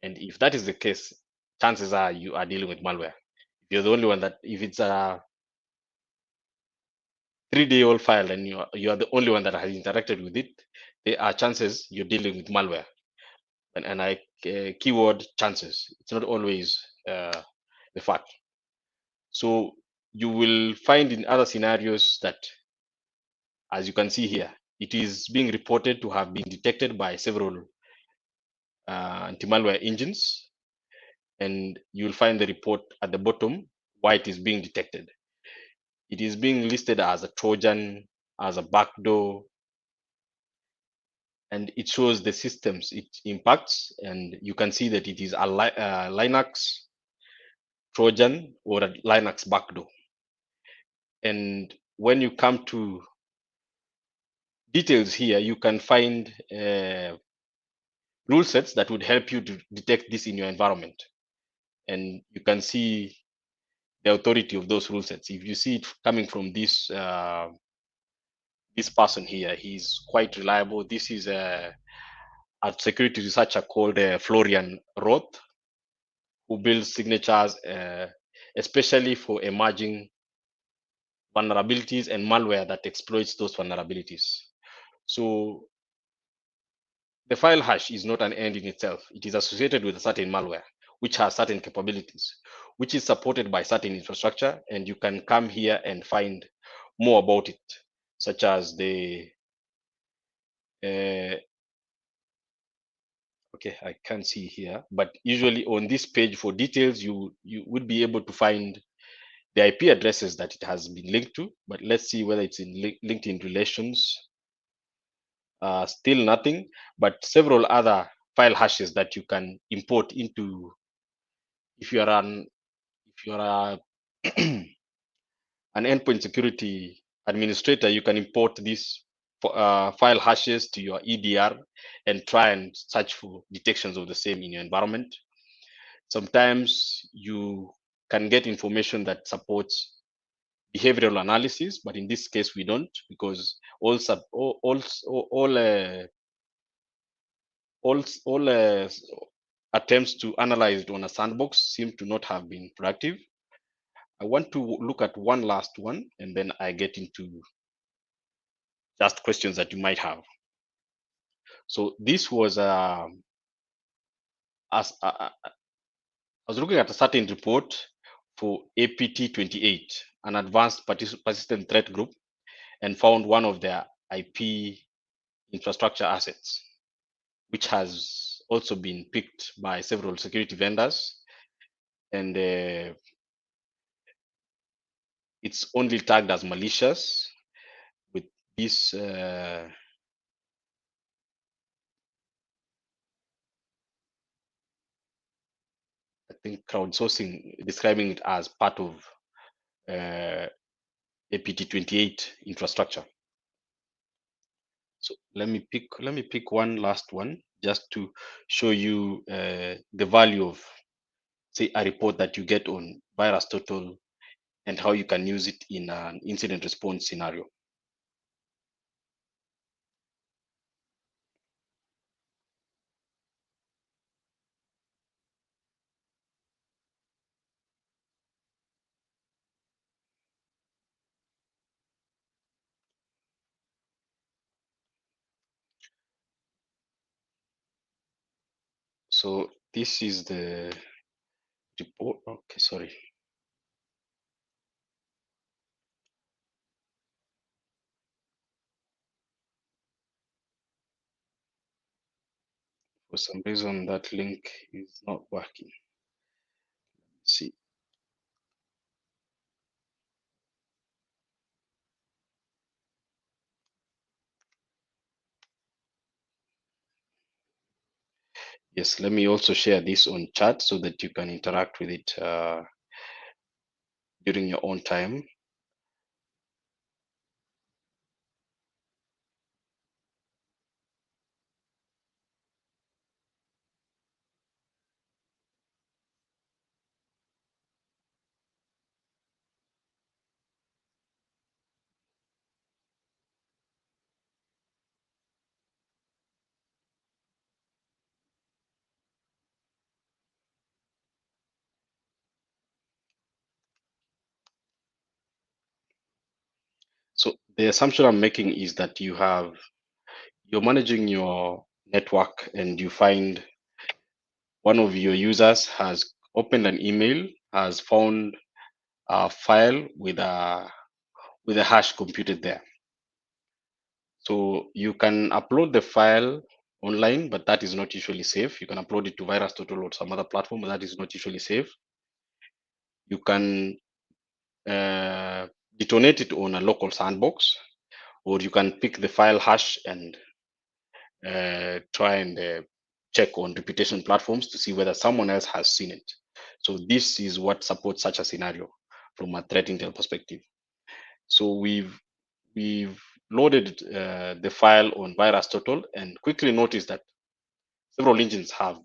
and if that is the case, chances are you are dealing with malware. If you're the only one that, if it's a 3-day-old file and you are the only one that has interacted with it, there are chances you're dealing with malware. And I keyword chances. It's not always the fact. So you will find in other scenarios that, as you can see here, it is being reported to have been detected by several anti-malware engines, and you'll find the report at the bottom why it is being detected. It is being listed as a Trojan, as a backdoor, and it shows the systems it impacts, and you can see that it is a Linux Trojan or a Linux backdoor. And when you come to details here, you can find rule sets that would help you to detect this in your environment. And you can see the authority of those rule sets. If you see it coming from this this person here, he's quite reliable. This is a security researcher called Florian Roth, who builds signatures, especially for emerging vulnerabilities and malware that exploits those vulnerabilities. So the file hash is not an end in itself. It is associated with a certain malware, which has certain capabilities, which is supported by certain infrastructure. And you can come here and find more about it, such as the, okay, I can't see here, but usually on this page for details, you would be able to find the IP addresses that it has been linked to. But let's see whether it's linked in relations. Still nothing, but several other file hashes that you can import into. If you are an endpoint security administrator, you can import these file hashes to your EDR and try and search for detections of the same in your environment. Sometimes you can get information that supports behavioral analysis, but in this case we don't, because all attempts to analyze it on a sandbox seem to not have been productive. I want to look at one last one, and then I get into just questions that you might have. So this was as I was looking at a certain report for APT 28, an advanced persistent threat group, and found one of their IP infrastructure assets, which has also been picked by several security vendors, and it's only tagged as malicious with this I think crowdsourcing, describing it as part of APT 28 infrastructure. So let me pick one last one just to show you the value of, say, a report that you get on VirusTotal and how you can use it in an incident response scenario. So this is the report. Okay, sorry. For some reason, that link is not working. Let's see. Yes, let me also share this on chat so that you can interact with it during your own time. So the assumption I'm making is that you're managing your network and you find one of your users has opened an email, has found a file with a hash computed there. So you can upload the file online, but that is not usually safe. You can upload it to VirusTotal or some other platform, but that is not usually safe. You can detonate it on a local sandbox, or you can pick the file hash and try and check on reputation platforms to see whether someone else has seen it. So this is what supports such a scenario from a threat intel perspective. So we've loaded the file on VirusTotal and quickly noticed that several engines have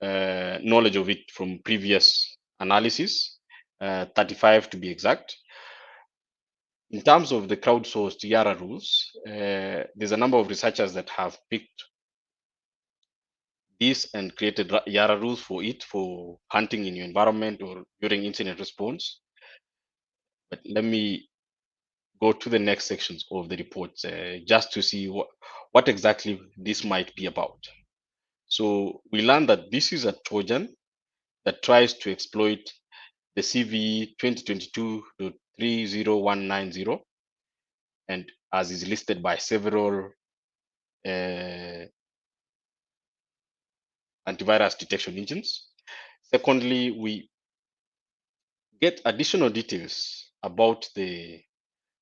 knowledge of it from previous analysis, 35 to be exact. In terms of the crowdsourced Yara rules, there's a number of researchers that have picked this and created Yara rules for it, for hunting in your environment or during incident response. But let me go to the next sections of the report just to see what exactly this might be about. So we learned that this is a Trojan that tries to exploit the CVE 2022.30190, and as is listed by several antivirus detection engines. Secondly, we get additional details about the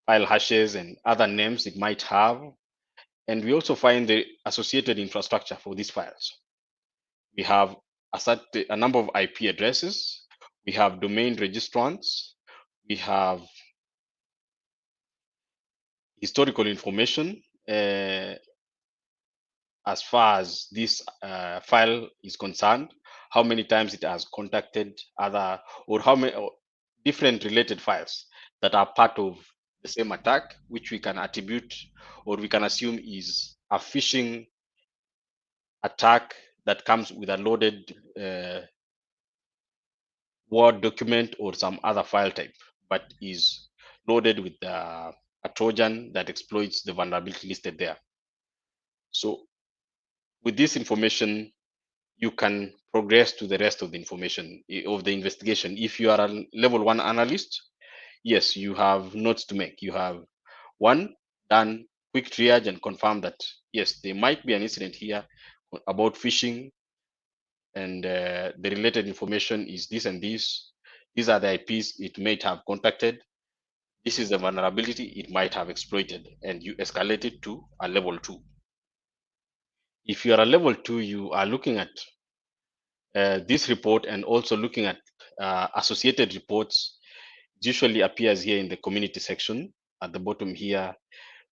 file hashes and other names it might have. And we also find the associated infrastructure for these files. We have a number of IP addresses. We have domain registrants. We have historical information as far as this file is concerned, how many times it has contacted other, or how many different related files that are part of the same attack, which we can attribute or we can assume is a phishing attack that comes with a loaded Word document or some other file type, but is loaded with a Trojan that exploits the vulnerability listed there. So with this information, you can progress to the rest of the information of the investigation. If you are a level 1 analyst, yes, you have notes to make. You have one, done quick triage and confirm that yes, there might be an incident here about phishing, and the related information is this and this. These are the IPs it might have contacted. This is the vulnerability it might have exploited, and you escalate it to a level 2. If you are a level 2, you are looking at this report and also looking at associated reports. It usually appears here in the community section at the bottom here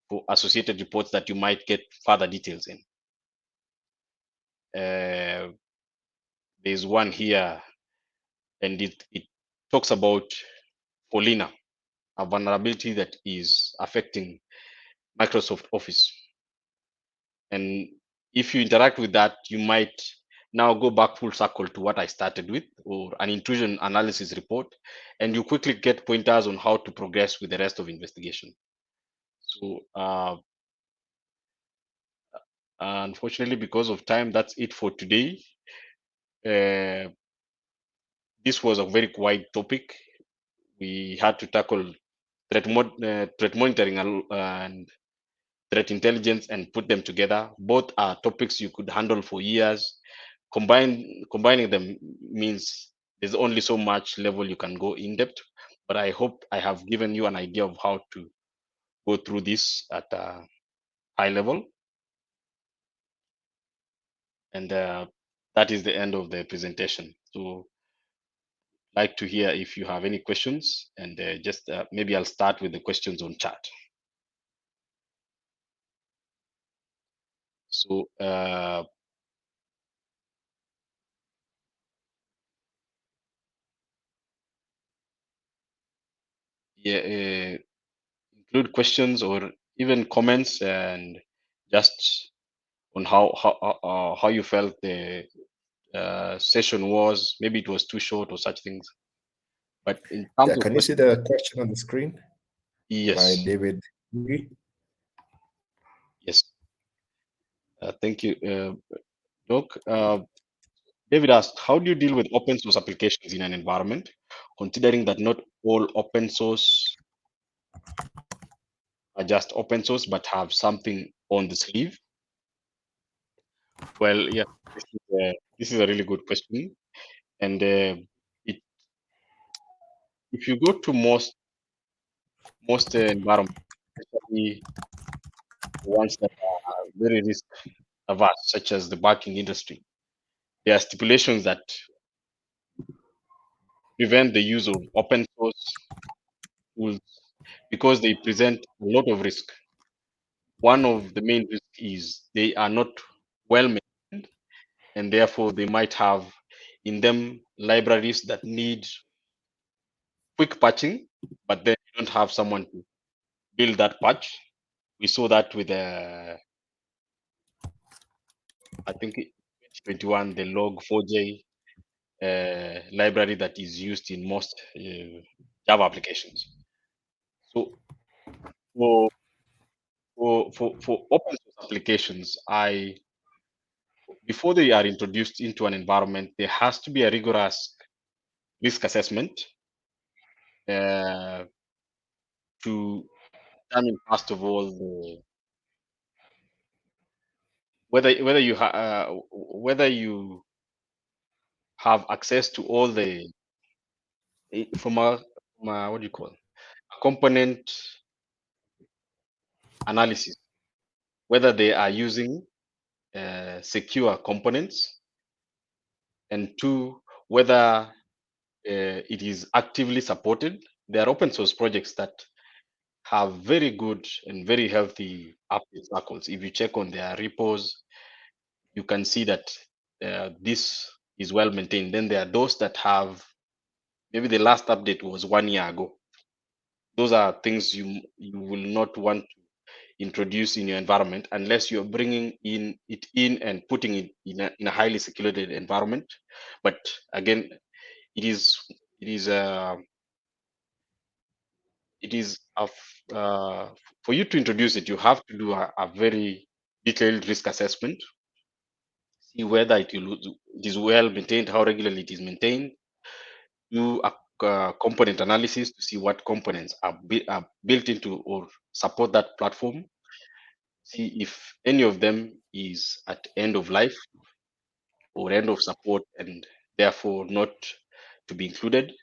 for associated reports that you might get further details in. There's one here, and it talks about Paulina, a vulnerability that is affecting Microsoft Office. And if you interact with that, you might now go back full circle to what I started with, or an intrusion analysis report, and you quickly get pointers on how to progress with the rest of investigation. So unfortunately, because of time, that's it for today. This was a very wide topic. We had to tackle threat monitoring and threat intelligence and put them together. Both are topics you could handle for years. Combining them means there's only so much level you can go in depth, but I hope I have given you an idea of how to go through this at a high level. And that is the end of the presentation. So like to hear if you have any questions, and just maybe I'll start with the questions on chat. So yeah, include questions or even comments, and just on how you felt the session was. Maybe it was too short or such things. But in terms Yeah, of can you see the question on the screen? By yes, David. yes. Thank you, Doc. David asked, how do you deal with open source applications in an environment, considering that not all open source are just open source, but have something on the sleeve? Well, yeah, this is a really good question. And if you go to most environments, especially ones that are very risk averse, such as the banking industry, there are stipulations that prevent the use of open source tools because they present a lot of risk. One of the main risks is they are not well maintained, and therefore they might have in them libraries that need quick patching, but then you don't have someone to build that patch. We saw that with I think 2021, the log4j library that is used in most Java applications. So for open source applications, before they are introduced into an environment, there has to be a rigorous risk assessment to determine, first of all, whether you have access to all the from a what do you call it? A component analysis, whether they are using secure components, and two, whether it is actively supported. There are open source projects that have very good and very healthy update cycles. If you check on their repos, you can see that this is well maintained. Then there are those that have maybe the last update was 1 year ago. Those are things you will not want to introduce in your environment unless you're bringing it in and putting it in a highly secluded environment. But again, it is it is for you to introduce it, you have to do a very detailed risk assessment, see whether it is well maintained, how regularly it is maintained, do a component analysis to see what components are built into or support that platform, see if any of them is at end of life or end of support and therefore not to be included.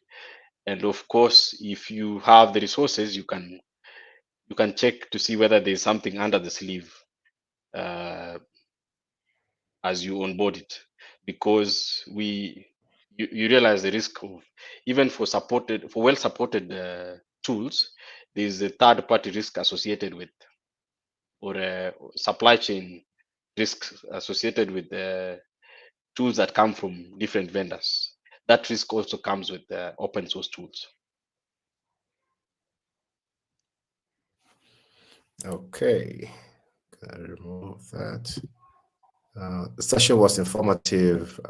And of course, if you have the resources, you can check to see whether there's something under the sleeve as you onboard it, because you realize the risk of, even for well supported tools, there's a third party risk associated with, or supply chain risks associated with tools that come from different vendors. That risk also comes with open source tools. Okay, gotta remove that. The session was informative.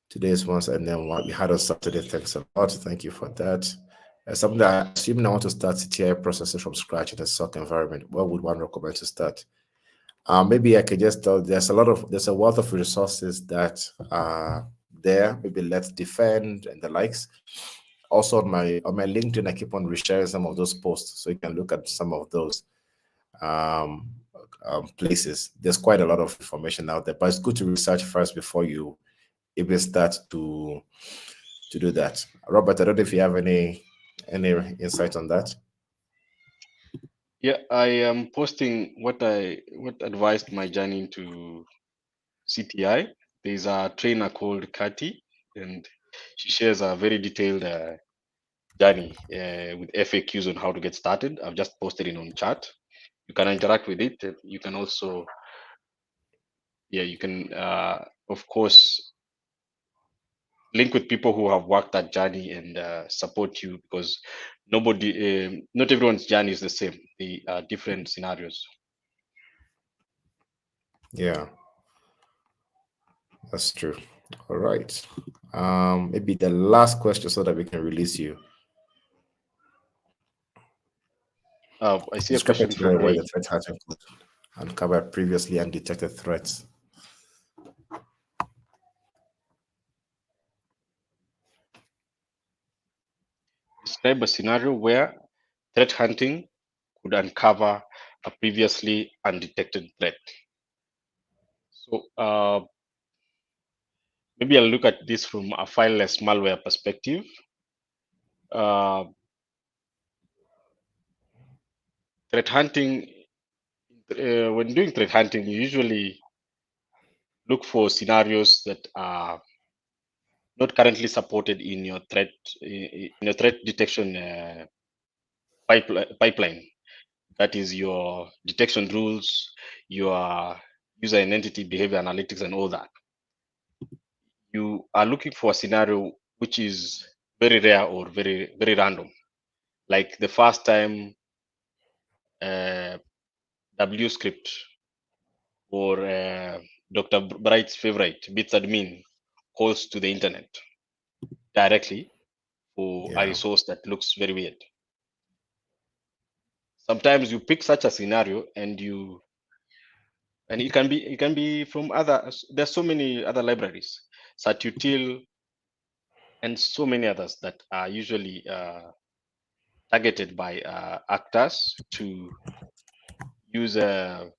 Today's ones, and then what we had on Saturday. Thanks a lot. Thank you for that. Something that I assume I want to start CTI processing from scratch in a SOC environment. What would one recommend to start? Maybe I could just tell there's a wealth of resources that are there. Maybe Let's Defend and the likes. Also on my LinkedIn, I keep on resharing some of those posts, so you can look at some of those places. There's quite a lot of information out there, but it's good to research first before you even start to do that. Robert, I don't know if you have any insight on that. Yeah, I am posting what advised my journey into CTI. There's a trainer called Kati, and she shares a very detailed journey with FAQs on how to get started. I've just posted it on chat. You can interact with it. You can also, you can, of course, link with people who have walked that journey and support you, because not everyone's journey is the same. They are different scenarios. Yeah, that's true. All right. Maybe the last question so that we can release you. I see a question from where the threat has been uncovered previously undetected threats. Describe a scenario where threat hunting could uncover a previously undetected threat. So maybe I'll look at this from a fileless malware perspective. Threat hunting, when doing threat hunting, you usually look for scenarios that are not currently supported in your threat detection pipeline. That is your detection rules, your user identity, behavior analytics, and all that. You are looking for a scenario which is very rare or very, very random. Like the first time WScript or Dr. Bright's favorite, BitsAdmin, calls to the internet directly for a resource that looks very weird. Sometimes you pick such a scenario and it can be from other, there's so many other libraries, Satutil, and so many others that are usually targeted by actors to use the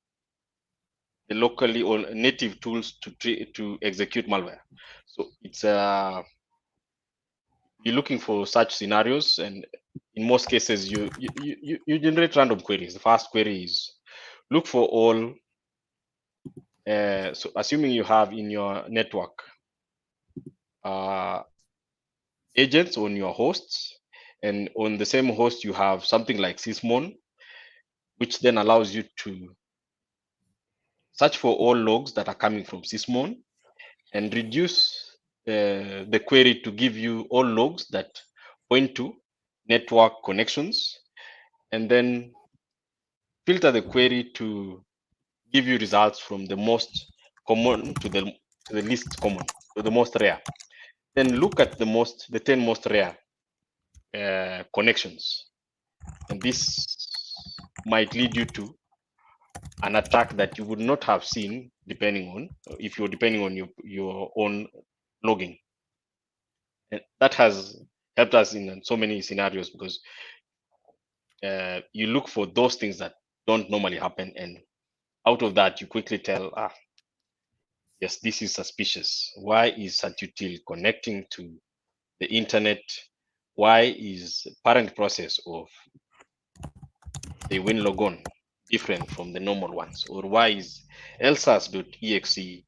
locally or native tools to execute malware. So it's you're looking for such scenarios, and in most cases you generate random queries. The first query is look for all. So assuming you have in your network agents on your hosts, and on the same host you have something like Sysmon, which then allows you to search for all logs that are coming from Sysmon and reduce the query to give you all logs that point to network connections, and then filter the query to give you results from the most common to the least common, to the most rare. then look at the 10 most rare connections, and this might lead you to an attack that you would not have seen depending on if you're depending on your own logging. And that has helped us in so many scenarios because you look for those things that don't normally happen, and out of that you quickly tell, yes, this is suspicious. Why is Satutil connecting to the internet? Why is parent process of the WinLogon different from the normal ones? Or why is elsas.exe?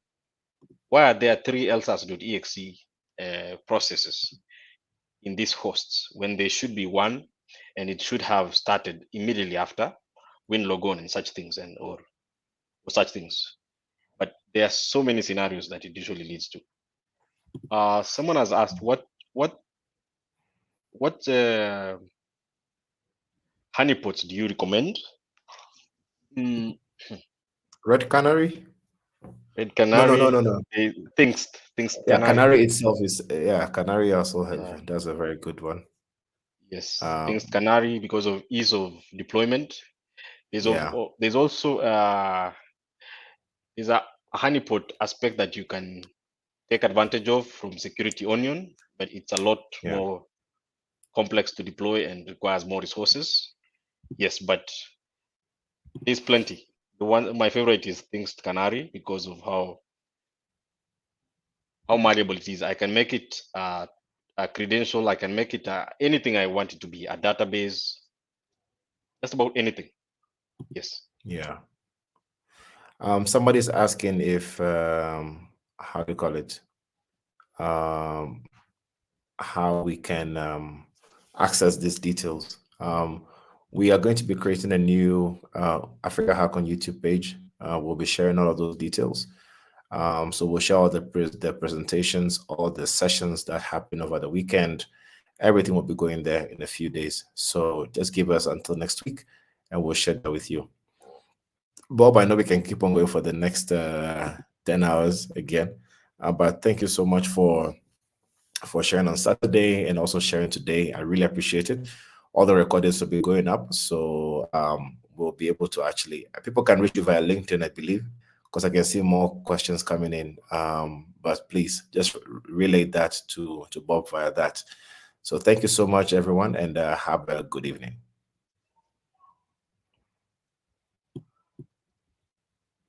Why are there 3 elsas.exe processes in these hosts when there should be 1, and it should have started immediately after WinLogon and such things, and or such things? But there are so many scenarios that it usually leads to. Someone has asked what honeypots do you recommend? Red Canary? Red Canary. No. Things. Yeah, Canary itself is Canary also that's a very good one. Yes, Things Canary because of ease of deployment. There's also there's a honeypot aspect that you can take advantage of from Security Onion, but it's a lot more complex to deploy and requires more resources. Yes, but there's plenty. My favorite is Things Canary because of how malleable it is. I can make it a credential. I can make it anything I want it to be, a database, just about anything. Yes. Yeah. Somebody's asking if how do you call it? How we can access these details. We are going to be creating a new Africa Hack on YouTube page. We'll be sharing all of those details. So we'll share all the presentations, all the sessions that happen over the weekend. Everything will be going there in a few days. So just give us until next week and we'll share that with you. Bob, I know we can keep on going for the next 10 hours again. But thank you so much for sharing on Saturday and also sharing today. I really appreciate it. All the recordings will be going up. So we'll be able to people can reach you via LinkedIn, I believe, because I can see more questions coming in. But please just relay that to Bob via that. So thank you so much, everyone, and have a good evening.